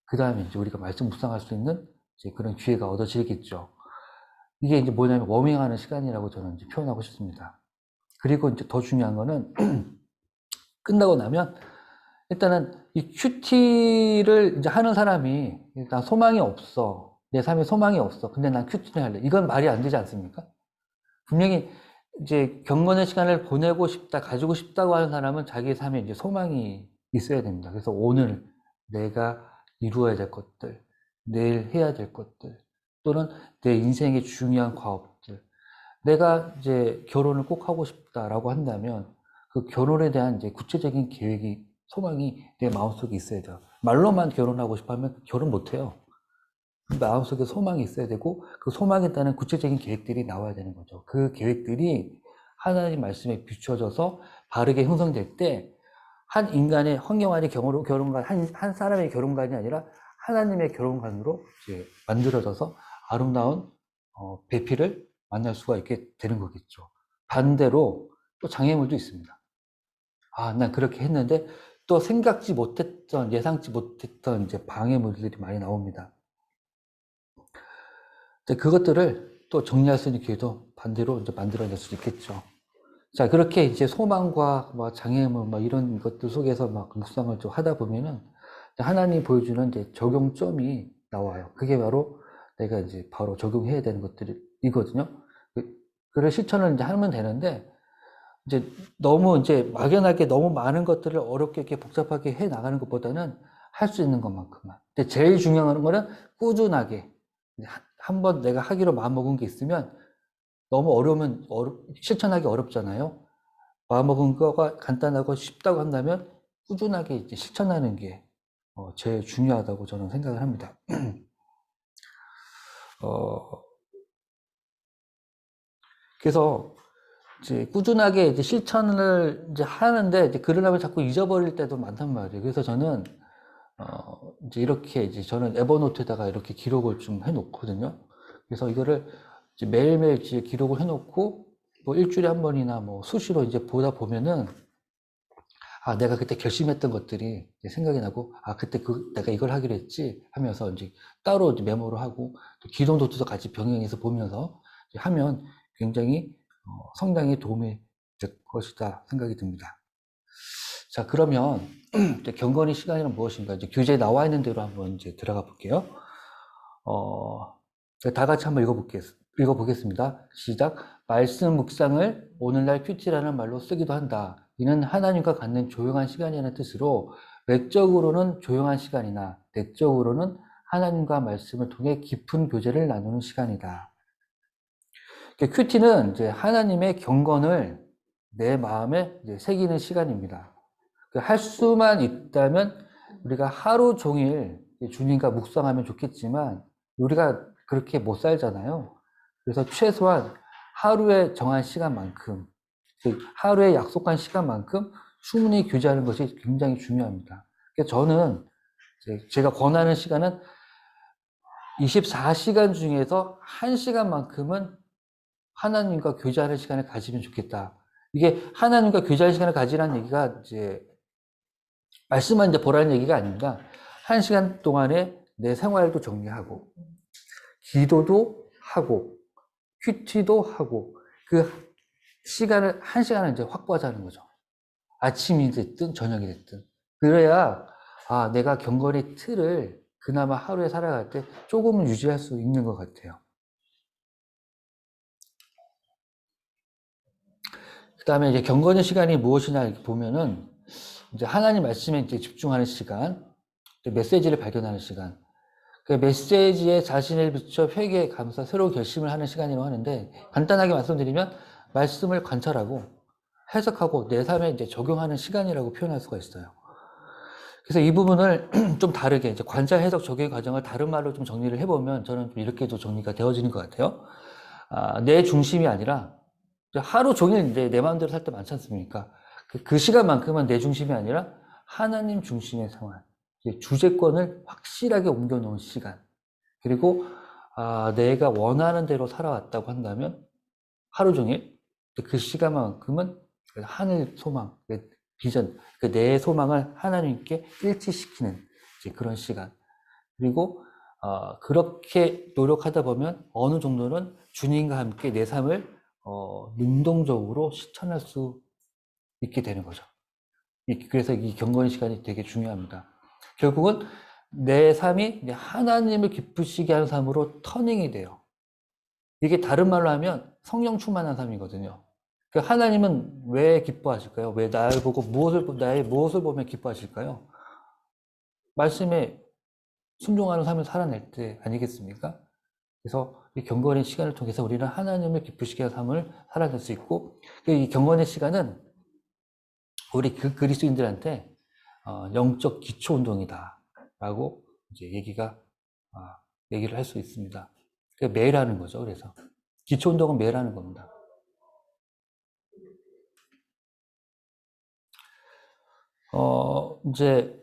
그 다음에 이제 우리가 말씀 묵상할 수 있는 이제 그런 기회가 얻어지겠죠. 이게 이제 뭐냐면 워밍하는 시간이라고 저는 이제 표현하고 싶습니다. 그리고 이제 더 중요한 거는 끝나고 나면 일단은 이 큐티를 이제 하는 사람이 일단 소망이 없어. 내 삶에 소망이 없어. 근데 난 큐티를 할래. 이건 말이 안 되지 않습니까? 분명히 이제 경건의 시간을 보내고 싶다, 가지고 싶다고 하는 사람은 자기 삶에 이제 소망이 있어야 됩니다. 그래서 오늘 내가 이루어야 될 것들, 내일 해야 될 것들, 또는 내 인생의 중요한 과업들, 내가 이제 결혼을 꼭 하고 싶다라고 한다면 그 결혼에 대한 이제 구체적인 계획이, 소망이 내 마음속에 있어야 돼요. 말로만 결혼하고 싶어 하면 결혼 못 해요. 마음속에 소망이 있어야 되고, 그 소망에 따른 구체적인 계획들이 나와야 되는 거죠. 그 계획들이 하나님 말씀에 비춰져서 바르게 형성될 때, 한 인간의, 황경환의 결혼관, 한 사람의 결혼관이 아니라 하나님의 결혼관으로 이제 만들어져서 아름다운 배필을 만날 수가 있게 되는 거겠죠. 반대로 또 장애물도 있습니다. 아, 난 그렇게 했는데 또 생각지 못했던, 예상치 못했던 이제 방해물들이 많이 나옵니다. 그것들을 또 정리할 수 있는 기회도 반대로 이제 만들어낼 수 있겠죠. 자, 그렇게 이제 소망과 뭐 장애물 뭐 이런 것들 속에서 막 묵상을 좀 하다 보면은 하나님이 보여주는 이제 적용점이 나와요. 그게 바로 내가 이제 바로 적용해야 되는 것들이거든요. 그걸 실천을 이제 하면 되는데 이제 너무 이제 막연하게 너무 많은 것들을 어렵게 이렇게 복잡하게 해 나가는 것보다는 할 수 있는 것만큼만. 근데 제일 중요한 거는 꾸준하게 한번 내가 하기로 마음먹은 게 있으면 너무 어려우면 실천하기 어렵잖아요. 마음먹은 거가 간단하고 쉽다고 한다면 꾸준하게 이제 실천하는 게 제일 중요하다고 저는 생각을 합니다. 그래서 이제 꾸준하게 이제 실천을 이제 하는데 이제 그러려면 자꾸 잊어버릴 때도 많단 말이에요. 그래서 저는 이제 이렇게 이제 저는 에버노트에다가 이렇게 기록을 좀 해놓거든요. 그래서 이거를 이제 매일매일 이제 기록을 해놓고 뭐 일주일에 한 번이나 뭐 수시로 이제 보다 보면은 아, 내가 그때 결심했던 것들이 이제 생각이 나고, 아, 그때 내가 이걸 하기로 했지 하면서 이제 따로 이제 메모를 하고, 또 기도 노트도 같이 병행해서 보면서 이제 하면 굉장히 성장에 도움이 될 것이다 생각이 듭니다. 자, 그러면 이제 경건의 시간이란 무엇인가? 이제 교재에 나와 있는 대로 한번 이제 들어가 볼게요. 다 같이 한번 읽어보겠습니다. 시작. 말씀 묵상을 오늘날 큐티라는 말로 쓰기도 한다. 이는 하나님과 갖는 조용한 시간이라는 뜻으로 외적으로는 조용한 시간이나 내적으로는 하나님과 말씀을 통해 깊은 교제를 나누는 시간이다. 큐티는 이제 하나님의 경건을 내 마음에 이제 새기는 시간입니다. 할 수만 있다면 우리가 하루 종일 주님과 묵상하면 좋겠지만 우리가 그렇게 못 살잖아요. 그래서 최소한 하루에 정한 시간만큼, 하루에 약속한 시간만큼 충분히 교제하는 것이 굉장히 중요합니다. 그래서 저는 제가 권하는 시간은 24시간 중에서 1시간만큼은 하나님과 교제하는 시간을 가지면 좋겠다. 이게 하나님과 교제하는 시간을 가지라는 얘기가 이제 말씀만 이제 보라는 얘기가 아닙니다. 1시간 동안에 내 생활도 정리하고, 기도도 하고, 큐티도 하고, 그 시간을, 1시간을 이제 확보하자는 거죠. 아침이 됐든, 저녁이 됐든. 그래야, 아, 내가 경건의 틀을 그나마 하루에 살아갈 때 조금은 유지할 수 있는 것 같아요. 그 다음에 이제 경건의 시간이 무엇이냐 이렇게 보면은, 이제 하나님 말씀에 이제 집중하는 시간, 메시지를 발견하는 시간, 그 메시지에 자신을 비춰 회개, 감사, 새로운 결심을 하는 시간이라고 하는데, 간단하게 말씀드리면 말씀을 관찰하고 해석하고 내 삶에 이제 적용하는 시간이라고 표현할 수가 있어요. 그래서 이 부분을 좀 다르게 이제 관찰, 해석, 적용 과정을 다른 말로 좀 정리를 해보면 저는 좀 이렇게도 정리가 되어지는 것 같아요. 내 중심이 아니라 하루 종일 이제 내 마음대로 살 때 많지 않습니까? 그 시간만큼은 내 중심이 아니라 하나님 중심의 생활, 주제권을 확실하게 옮겨놓은 시간. 그리고 내가 원하는 대로 살아왔다고 한다면 하루 종일 그 시간만큼은 하늘 소망, 비전, 내 소망을 하나님께 일치시키는 그런 시간. 그리고 그렇게 노력하다 보면 어느 정도는 주님과 함께 내 삶을 능동적으로 실천할 수 있게 되는 거죠. 그래서 이 경건의 시간이 되게 중요합니다. 결국은 내 삶이 하나님을 기쁘시게 하는 삶으로 터닝이 돼요. 이게 다른 말로 하면 성령 충만한 삶이거든요. 하나님은 왜 기뻐하실까요? 왜 나를 보고 나의 무엇을 보면 기뻐하실까요? 말씀에 순종하는 삶을 살아낼 때 아니겠습니까? 그래서 이 경건의 시간을 통해서 우리는 하나님을 기쁘시게 하는 삶을 살아낼 수 있고, 이 경건의 시간은 우리 그리스도인들한테 영적 기초 운동이다라고 이제 얘기를 할 수 있습니다. 매일 하는 거죠. 그래서 기초 운동은 매일 하는 겁니다. 이제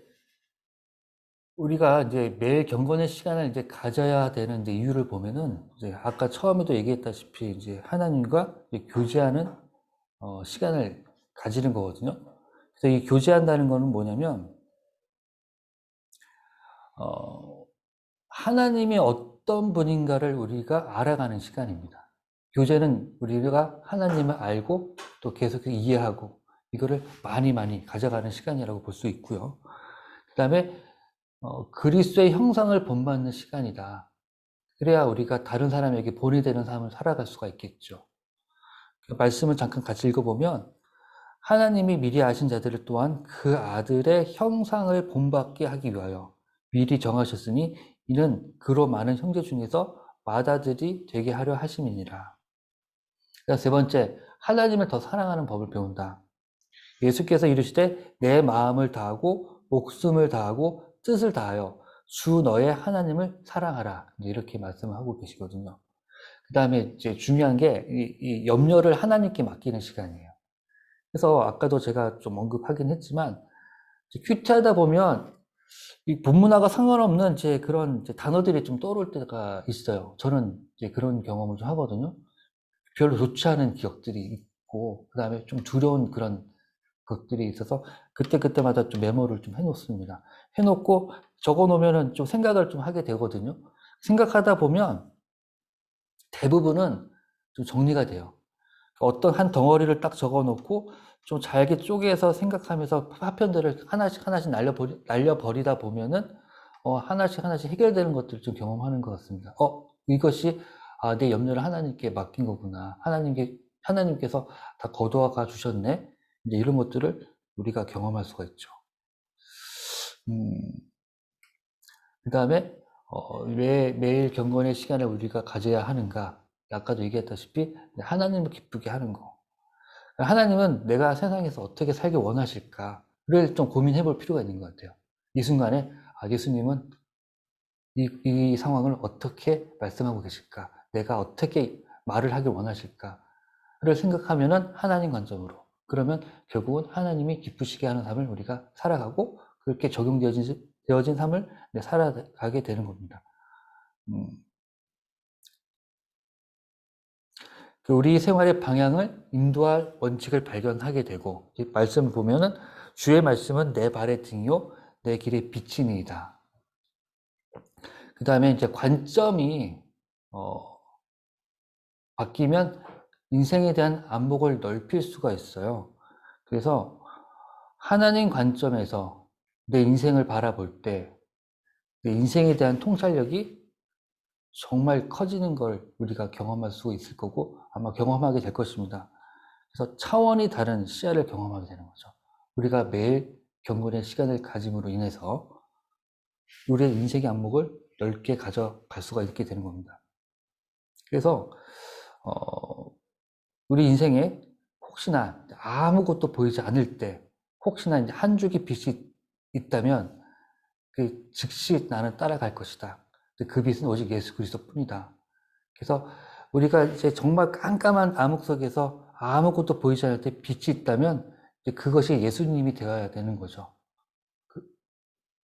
우리가 이제 매일 경건의 시간을 이제 가져야 되는 이제 이유를 보면은 이제 아까 처음에도 얘기했다시피 이제 하나님과 이제 교제하는 시간을 가지는 거거든요. 그래서 이 교제한다는 거는 뭐냐면 하나님이 어떤 분인가를 우리가 알아가는 시간입니다. 교제는 우리가 하나님을 알고 또 계속 이해하고 이거를 많이 가져가는 시간이라고 볼 수 있고요. 그 다음에 그리스도의 형상을 본받는 시간이다. 그래야 우리가 다른 사람에게 본이 되는 삶을 살아갈 수가 있겠죠. 그 말씀을 잠깐 같이 읽어보면 하나님이 미리 아신 자들을 또한 그 아들의 형상을 본받게 하기 위하여 미리 정하셨으니 이는 그로 많은 형제 중에서 맏아들이 되게 하려 하심이니라. 그래서 세 번째, 하나님을 더 사랑하는 법을 배운다. 예수께서 이르시되 내 마음을 다하고 목숨을 다하고 뜻을 다하여 주 너의 하나님을 사랑하라. 이렇게 말씀을 하고 계시거든요. 그 다음에 이제 중요한 게 이 염려를 하나님께 맡기는 시간이에요. 그래서 아까도 제가 좀 언급하긴 했지만 큐티하다 보면 이 본문하고 상관없는 이제 그런 이제 단어들이 좀 떠오를 때가 있어요. 저는 이제 그런 경험을 좀 하거든요. 별로 좋지 않은 기억들이 있고 그 다음에 좀 두려운 그런 것들이 있어서 그때마다 좀 메모를 좀 해놓습니다. 해놓고 적어놓으면은 좀 생각을 좀 하게 되거든요. 생각하다 보면 대부분은 좀 정리가 돼요. 어떤 한 덩어리를 딱 적어놓고 좀 잘게 쪼개서 생각하면서 파편들을 하나씩 날려버리다 보면은 하나씩 해결되는 것들을 좀 경험하는 것 같습니다. 이것이 내 염려를 하나님께 맡긴 거구나. 하나님께서 다 거두어가 주셨네. 이제 이런 것들을 우리가 경험할 수가 있죠. 그 다음에 왜 매일 경건의 시간을 우리가 가져야 하는가? 아까도 얘기했다시피 하나님을 기쁘게 하는 거. 하나님은 내가 세상에서 어떻게 살기 원하실까를 좀 고민해 볼 필요가 있는 것 같아요. 이 순간에 예수님은 이 상황을 어떻게 말씀하고 계실까? 내가 어떻게 말을 하길 원하실까를 생각하면은 하나님 관점으로. 그러면 결국은 하나님이 기쁘시게 하는 삶을 우리가 살아가고 그렇게 적용되어진 삶을 살아가게 되는 겁니다. 우리 생활의 방향을 인도할 원칙을 발견하게 되고 말씀을 보면은 주의 말씀은 내 발의 등이요 내 길의 빛이니이다. 그 다음에 이제 관점이 바뀌면 인생에 대한 안목을 넓힐 수가 있어요. 그래서 하나님 관점에서 내 인생을 바라볼 때 내 인생에 대한 통찰력이 정말 커지는 걸 우리가 경험할 수 있을 거고 아마 경험하게 될 것입니다. 그래서 차원이 다른 시야를 경험하게 되는 거죠. 우리가 매일 경건의 시간을 가짐으로 인해서 우리의 인생의 안목을 넓게 가져갈 수가 있게 되는 겁니다. 그래서 우리 인생에 혹시나 아무것도 보이지 않을 때 혹시나 이제 한 줄기 빛이 있다면 그 즉시 나는 따라갈 것이다. 그 빛은 오직 예수 그리스도뿐이다. 그래서 우리가 이제 정말 깜깜한 암흑 속에서 아무것도 보이지 않을 때 빛이 있다면 그것이 예수님이 되어야 되는 거죠.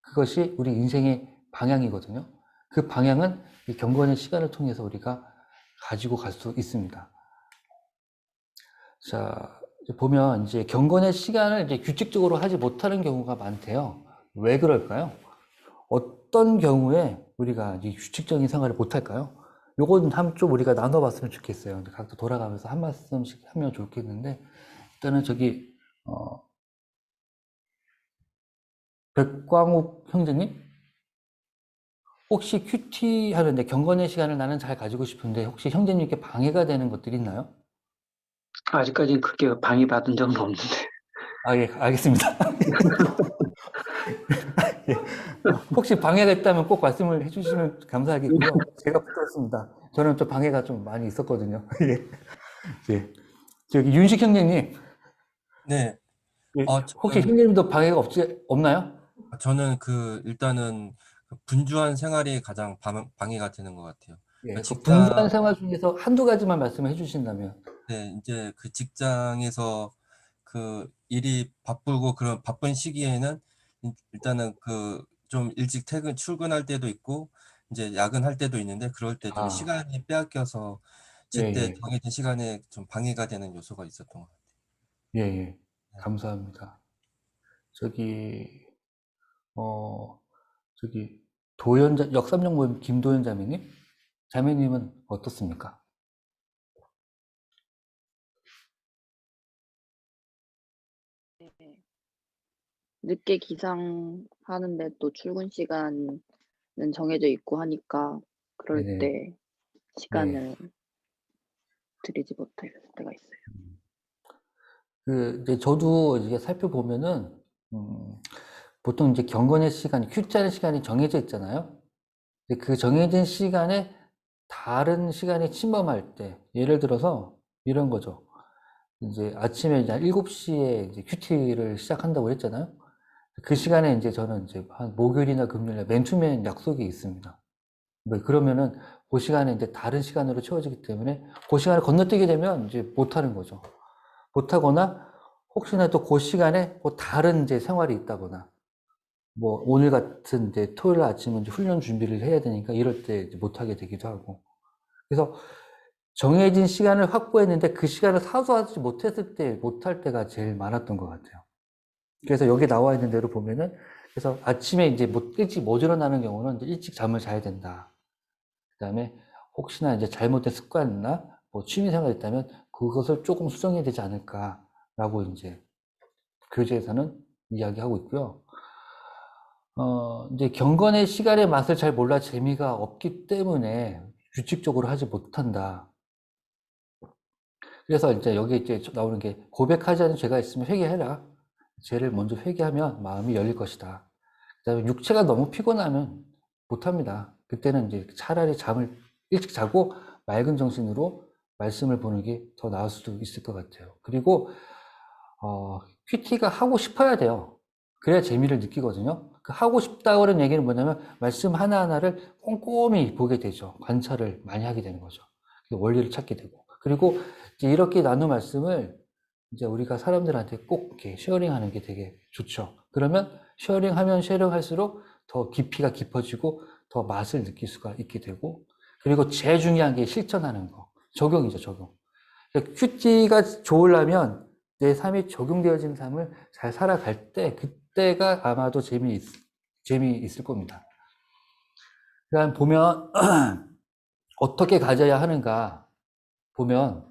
그것이 우리 인생의 방향이거든요. 그 방향은 이 경건의 시간을 통해서 우리가 가지고 갈 수 있습니다. 자, 보면 이제 경건의 시간을 이제 규칙적으로 하지 못하는 경우가 많대요. 왜 그럴까요? 어떤 경우에 우리가 이 규칙적인 생활을 못할까요? 요건 좀 우리가 나눠봤으면 좋겠어요. 각자 돌아가면서 한 말씀씩 하면 좋겠는데, 일단은 백광욱 형제님? 혹시 큐티 하는데 경건의 시간을 나는 잘 가지고 싶은데, 혹시 형제님께 방해가 되는 것들이 있나요? 아직까지는 그렇게 방해받은 적은 없는데. 예, 알겠습니다. 예. 혹시 방해가 있다면 꼭 말씀을 해주시면 감사하겠고요. 제가 부탁드립니다. 저는 좀 방해가 좀 많이 있었거든요. 예. 예. 저기 윤식 형제님. 네. 예. 혹시 형제님도 방해가 없나요? 저는 일단은 분주한 생활이 가장 방해가 되는 것 같아요. 예. 그 직장, 분주한 생활 중에서 한두 가지만 말씀해 주신다면. 네, 이제 그 직장에서 일이 바쁘고 그런 바쁜 시기에는 일단은 좀 일찍 출근할 때도 있고 이제 야근할 때도 있는데 그럴 때 좀 아, 시간이 빼앗겨서 예, 제때 예, 정해진 시간에 좀 방해가 되는 요소가 있었던 것 같아요. 예, 예. 네. 감사합니다. 저기, 어, 저기, 역삼역 모임 김도현 자매님? 자매님은 어떻습니까? 늦게 기상하는데 또 출근 시간은 정해져 있고 하니까 그럴 네네. 때 네. 시간을 들이지 못할 때가 있어요. 이제 저도 이게 살펴보면은, 보통 이제 경건의 시간, 큐티하는 시간이 정해져 있잖아요. 근데 그 정해진 시간에 다른 시간이 침범할 때, 예를 들어서 이런 거죠. 이제 아침에 이제 7시에 이제 큐티를 시작한다고 했잖아요. 그 시간에 이제 저는 이제 한 목요일이나 금요일에 맨투맨 약속이 있습니다. 그러면은 그 시간에 이제 다른 시간으로 채워지기 때문에 그 시간을 건너뛰게 되면 이제 못하는 거죠. 못하거나 혹시나 또 그 시간에 뭐 다른 이제 생활이 있다거나 뭐 오늘 같은 이제 토요일 아침은 이제 훈련 준비를 해야 되니까 이럴 때 이제 못하게 되기도 하고. 그래서 정해진 시간을 확보했는데 그 시간을 사수하지 못했을 때 못할 때가 제일 많았던 것 같아요. 그래서 여기 나와 있는 대로 보면은 그래서 아침에 이제 일찍 못 일어나는 경우는 이제 일찍 잠을 자야 된다. 그다음에 혹시나 이제 잘못된 습관이나 뭐 취미 생활이 있다면 그것을 조금 수정해야 되지 않을까라고 이제 교재에서는 이야기하고 있고요. 이제 경건의 시간의 맛을 잘 몰라 재미가 없기 때문에 규칙적으로 하지 못한다. 그래서 이제 여기 이제 나오는 게 고백하지 않은 죄가 있으면 회개해라. 죄를 먼저 회개하면 마음이 열릴 것이다. 그다음에 육체가 너무 피곤하면 못합니다. 그때는 이제 차라리 잠을 일찍 자고 맑은 정신으로 말씀을 보는 게 더 나을 수도 있을 것 같아요. 그리고 큐티가 하고 싶어야 돼요. 그래야 재미를 느끼거든요. 그 하고 싶다고 하는 얘기는 뭐냐면 말씀 하나하나를 꼼꼼히 보게 되죠. 관찰을 많이 하게 되는 거죠. 원리를 찾게 되고. 그리고 이제 이렇게 나눈 말씀을 이제 우리가 사람들한테 꼭 이렇게 쉐어링하는 게 되게 좋죠. 그러면 쉐어링하면 쉐어링할수록 더 깊이가 깊어지고 더 맛을 느낄 수가 있게 되고, 그리고 제일 중요한 게 실천하는 거. 적용이죠, 적용. 큐티가 좋으려면 내 삶이 적용되어진 삶을 잘 살아갈 때, 그때가 아마도 재미있을 겁니다. 그 다음 보면, 어떻게 가져야 하는가 보면,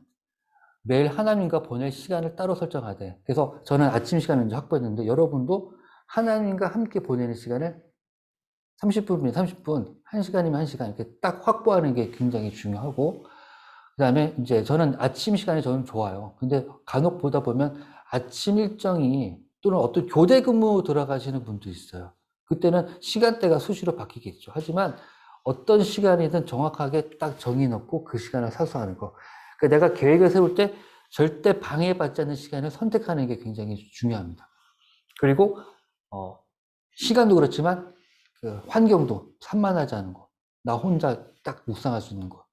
매일 하나님과 보낼 시간을 따로 설정하되, 그래서 저는 아침 시간을 이제 확보했는데, 여러분도 하나님과 함께 보내는 시간을 30분이면 30분, 1시간이면 1시간 이렇게 딱 확보하는 게 굉장히 중요하고, 그 다음에 이제 저는 아침 시간이 저는 좋아요. 근데 간혹 보다 보면 아침 일정이 또는 어떤 교대 근무 들어가시는 분도 있어요. 그때는 시간대가 수시로 바뀌겠죠. 하지만 어떤 시간이든 정확하게 딱 정해놓고 그 시간을 사수하는 거. 그러니까 내가 계획을 세울 때 절대 방해받지 않는 시간을 선택하는 게 굉장히 중요합니다. 그리고 시간도 그렇지만 그 환경도 산만하지 않은 거. 나 혼자 딱 묵상할 수 있는 거.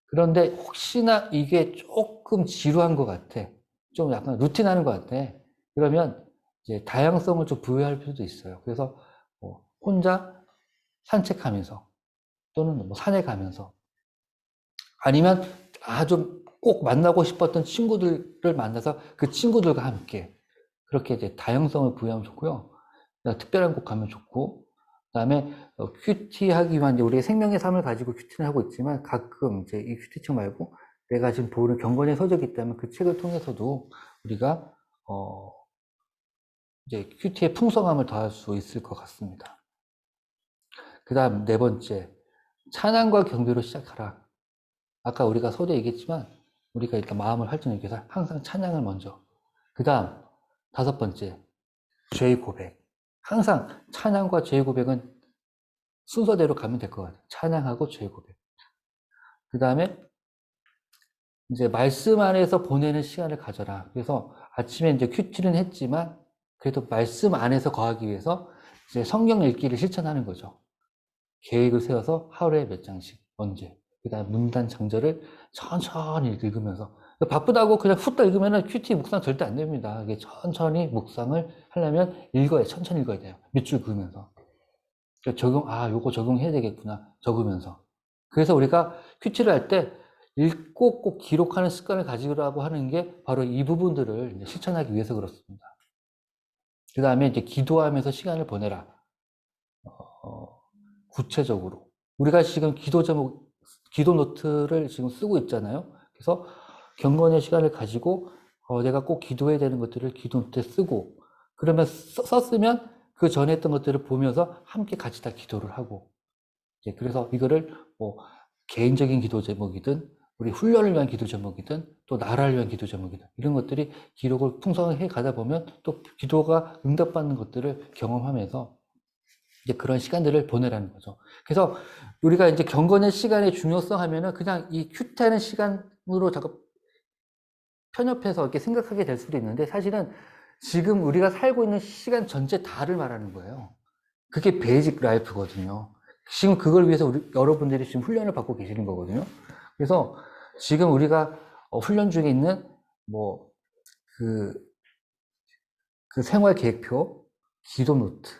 그런데 혹시나 이게 조금 지루한 것 같아. 좀 약간 루틴하는 것 같아. 그러면 이제 다양성을 좀 부여할 필요도 있어요. 그래서 혼자 산책하면서 또는 뭐 산에 가면서 아니면 아주 꼭 만나고 싶었던 친구들을 만나서 그 친구들과 함께 그렇게 이제 다양성을 부여하면 좋고요. 특별한 곳 가면 좋고, 그 다음에 큐티하기 위한 이제 우리의 생명의 삶을 가지고 큐티를 하고 있지만 가끔 이제 이 큐티책 말고 내가 지금 보는 경건의 서적이 있다면 그 책을 통해서도 우리가 이제 큐티의 풍성함을 더할 수 있을 것 같습니다. 그 다음 네 번째, 찬양과 경배로 시작하라. 아까 우리가 서두에 얘기했지만 우리가 일단 마음을 활동하기 위해서 항상 찬양을 먼저. 그 다음 다섯 번째, 죄의 고백. 항상 찬양과 죄의 고백은 순서대로 가면 될 것 같아요. 찬양하고 죄의 고백. 그 다음에 이제 말씀 안에서 보내는 시간을 가져라. 그래서 아침에 이제 큐티는 했지만 그래도 말씀 안에서 거하기 위해서 이제 성경 읽기를 실천하는 거죠. 계획을 세워서 하루에 몇 장씩 언제. 그 다음에 문단 장절을 천천히 읽으면서 바쁘다고 그냥 훅 읽으면 큐티 묵상 절대 안 됩니다. 이게 천천히 묵상을 하려면 읽어야, 천천히 읽어야 돼요. 밑줄 그으면서. 요거 적용해야 되겠구나. 적으면서. 그래서 우리가 큐티를 할 때 읽고 꼭 기록하는 습관을 가지라고 하는 게 바로 이 부분들을 이제 실천하기 위해서 그렇습니다. 그 다음에 이제 기도하면서 시간을 보내라. 구체적으로. 우리가 지금 기도 제목, 기도 노트를 지금 쓰고 있잖아요. 그래서 경건의 시간을 가지고 내가 꼭 기도해야 되는 것들을 기도 노트에 쓰고, 그러면 썼으면 그 전에 했던 것들을 보면서 함께 같이 다 기도를 하고, 그래서 이거를 뭐 개인적인 기도 제목이든 우리 훈련을 위한 기도 제목이든 또 나라를 위한 기도 제목이든 이런 것들이 기록을 풍성하게 가다 보면 또 기도가 응답받는 것들을 경험하면서 이제 그런 시간들을 보내라는 거죠. 그래서 우리가 이제 경건의 시간의 중요성 하면은 그냥 이 큐티하는 시간으로 자꾸 편협해서 이렇게 생각하게 될 수도 있는데, 사실은 지금 우리가 살고 있는 시간 전체 다를 말하는 거예요. 그게 베이직 라이프거든요. 지금 그걸 위해서 여러분들이 지금 훈련을 받고 계시는 거거든요. 그래서 지금 우리가 훈련 중에 있는 뭐 그 생활 계획표, 기도 노트,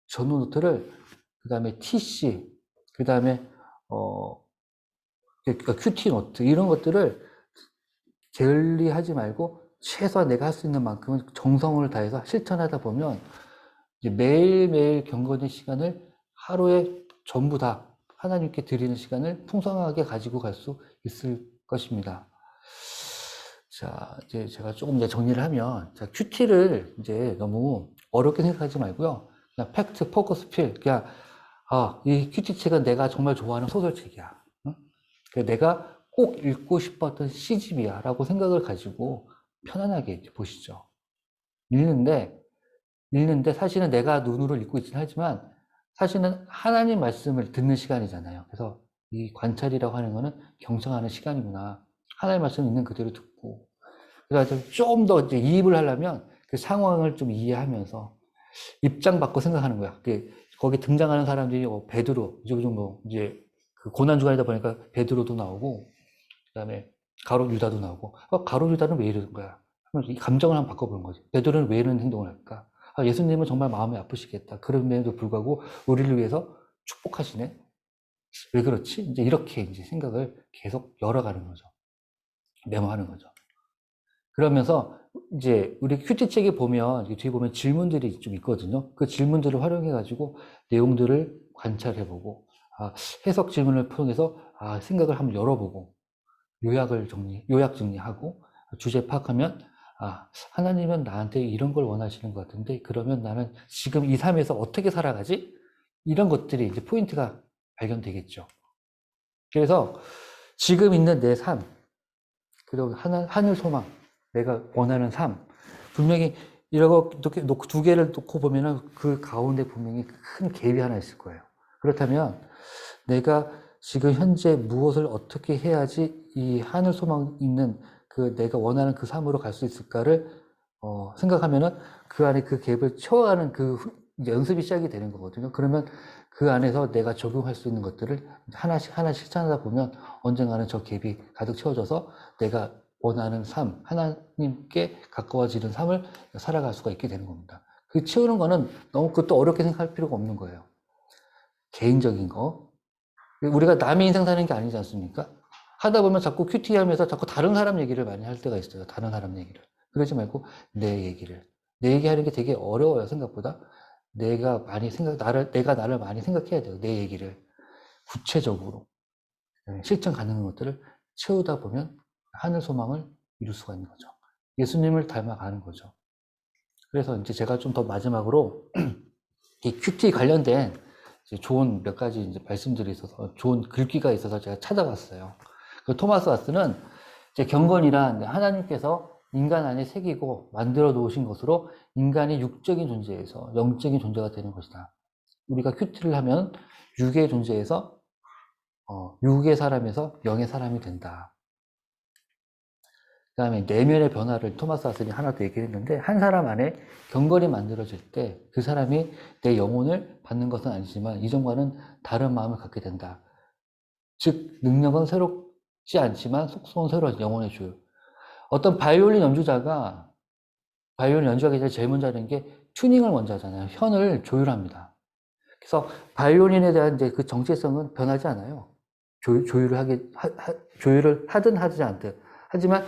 전후 노트를 그 다음에 TC, 그 다음에 큐티 노트 이런 것들을 게을리하지 말고 최소한 내가 할 수 있는 만큼은 정성을 다해서 실천하다 보면 이제 매일매일 경건의 시간을 하루에 전부 다 하나님께 드리는 시간을 풍성하게 가지고 갈 수 있을 것입니다. 자, 이제 제가 조금 이제 정리를 하면, 자, 큐티를 이제 너무 어렵게 생각하지 말고요. 그냥 팩트, 포커스, 필. 그냥, 이 큐티 책은 내가 정말 좋아하는 소설책이야. 응? 내가 꼭 읽고 싶었던 시집이야. 라고 생각을 가지고 편안하게 이제 보시죠. 읽는데 사실은 내가 눈으로 읽고 있긴 하지만 사실은 하나님 말씀을 듣는 시간이잖아요. 그래서 이 관찰이라고 하는 거는 경청하는 시간이구나. 하나님 말씀 있는 그대로 듣고. 그래서 좀 더 이제 이입을 하려면 그 상황을 좀 이해하면서 입장 바꿔 생각하는 거야. 거기 등장하는 사람들이 베드로, 이제 그 고난주간이다 보니까 베드로도 나오고, 그 다음에 가롯 유다도 나오고, 가롯 유다는 왜 이러는 거야? 이 감정을 한번 바꿔보는 거지. 베드로는 왜 이런 행동을 할까? 예수님은 정말 마음이 아프시겠다. 그럼에도 불구하고 우리를 위해서 축복하시네. 왜 그렇지? 이제 이렇게 이제 생각을 계속 열어가는 거죠. 메모하는 거죠. 그러면서 이제 우리 큐티책에 보면 뒤에 보면 질문들이 좀 있거든요. 그 질문들을 활용해가지고 내용들을 관찰해보고, 해석 질문을 통해서 생각을 한번 열어보고, 요약 정리하고, 주제 파악하면, 하나님은 나한테 이런 걸 원하시는 것 같은데, 그러면 나는 지금 이 삶에서 어떻게 살아가지? 이런 것들이 이제 포인트가 발견되겠죠. 그래서 지금 있는 내 삶, 그리고 하늘 소망, 내가 원하는 삶, 분명히 이렇게 두 개를 놓고 보면은 그 가운데 분명히 큰 갭이 하나 있을 거예요. 그렇다면 내가 지금 현재 무엇을 어떻게 해야지 이 하늘 소망 있는 그 내가 원하는 그 삶으로 갈 수 있을까를 생각하면은 그 안에 그 갭을 채워가는 이제 연습이 시작이 되는 거거든요. 그러면 그 안에서 내가 적용할 수 있는 것들을 하나씩 실천하다 보면 언젠가는 저 갭이 가득 채워져서 내가 원하는 삶, 하나님께 가까워지는 삶을 살아갈 수가 있게 되는 겁니다. 그 채우는 거는 너무 그것도 어렵게 생각할 필요가 없는 거예요. 개인적인 거. 우리가 남의 인생 사는 게 아니지 않습니까? 하다 보면 자꾸 큐티 하면서 자꾸 다른 사람 얘기를 많이 할 때가 있어요. 다른 사람 얘기를. 그러지 말고 내 얘기를. 내 얘기하는 게 되게 어려워요, 생각보다. 내가 나를 많이 생각해야 돼요. 내 얘기를. 구체적으로. 실천 가능한 것들을 채우다 보면 하늘 소망을 이룰 수가 있는 거죠. 예수님을 닮아가는 거죠. 그래서 이제 제가 좀 더 마지막으로 이 큐티 관련된 좋은 몇 가지 이제 말씀들이 있어서 좋은 글귀가 있어서 제가 찾아봤어요. 그 토마스 와트는 이제 경건이란 하나님께서 인간 안에 새기고 만들어 놓으신 것으로 인간이 육적인 존재에서 영적인 존재가 되는 것이다. 우리가 큐티를 하면 육의 존재에서 육의 사람에서 영의 사람이 된다. 그 다음에 내면의 변화를 토마스 와슨이 하나 더 얘기를 했는데, 한 사람 안에 경건이 만들어질 때 그 사람이 내 영혼을 받는 것은 아니지만 이전과는 다른 마음을 갖게 된다. 즉 능력은 새롭지 않지만 속성은 새로운 영혼의 주요. 어떤 바이올린 연주자가 바이올린 연주하기 전에 제일 먼저 하는 게 튜닝을 먼저 하잖아요. 현을 조율합니다. 그래서 바이올린에 대한 이제 그 정체성은 변하지 않아요. 조율을 하든 하지 않든. 하지만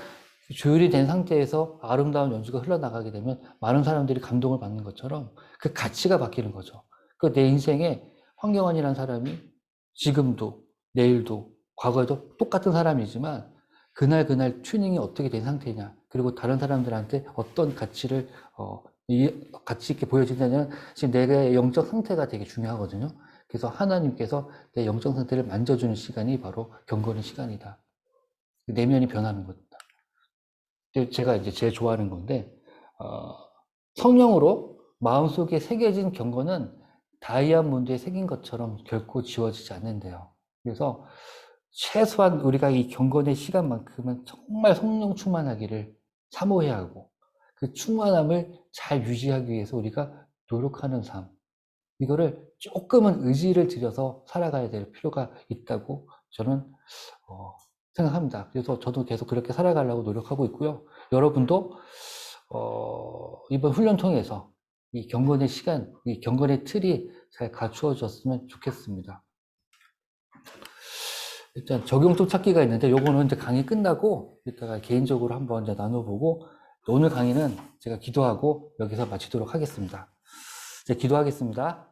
조율이 된 상태에서 아름다운 연주가 흘러나가게 되면 많은 사람들이 감동을 받는 것처럼 그 가치가 바뀌는 거죠. 그 내 인생에 황경환이라는 사람이 지금도, 내일도, 과거에도 똑같은 사람이지만 그날 튜닝이 어떻게 된 상태냐, 그리고 다른 사람들한테 어떤 가치를 가치 있게 보여진다는 지금 내가 영적 상태가 되게 중요하거든요. 그래서 하나님께서 내 영적 상태를 만져주는 시간이 바로 경건의 시간이다. 내면이 변하는 겁니다. 제가 이제 제일 좋아하는 건데, 성령으로 마음속에 새겨진 경건은 다이아몬드에 새긴 것처럼 결코 지워지지 않는데요. 그래서 최소한 우리가 이 경건의 시간만큼은 정말 성령 충만하기를 사모해야 하고, 그 충만함을 잘 유지하기 위해서 우리가 노력하는 삶, 이거를 조금은 의지를 들여서 살아가야 될 필요가 있다고 저는 생각합니다. 그래서 저도 계속 그렇게 살아가려고 노력하고 있고요. 여러분도 이번 훈련 통해서 이 경건의 시간, 이 경건의 틀이 잘 갖추어졌으면 좋겠습니다. 일단 적용점 찾기가 있는데, 요거는 이제 강의 끝나고 이따가 개인적으로 한번 이제 나눠보고, 오늘 강의는 제가 기도하고 여기서 마치도록 하겠습니다. 이제 기도하겠습니다.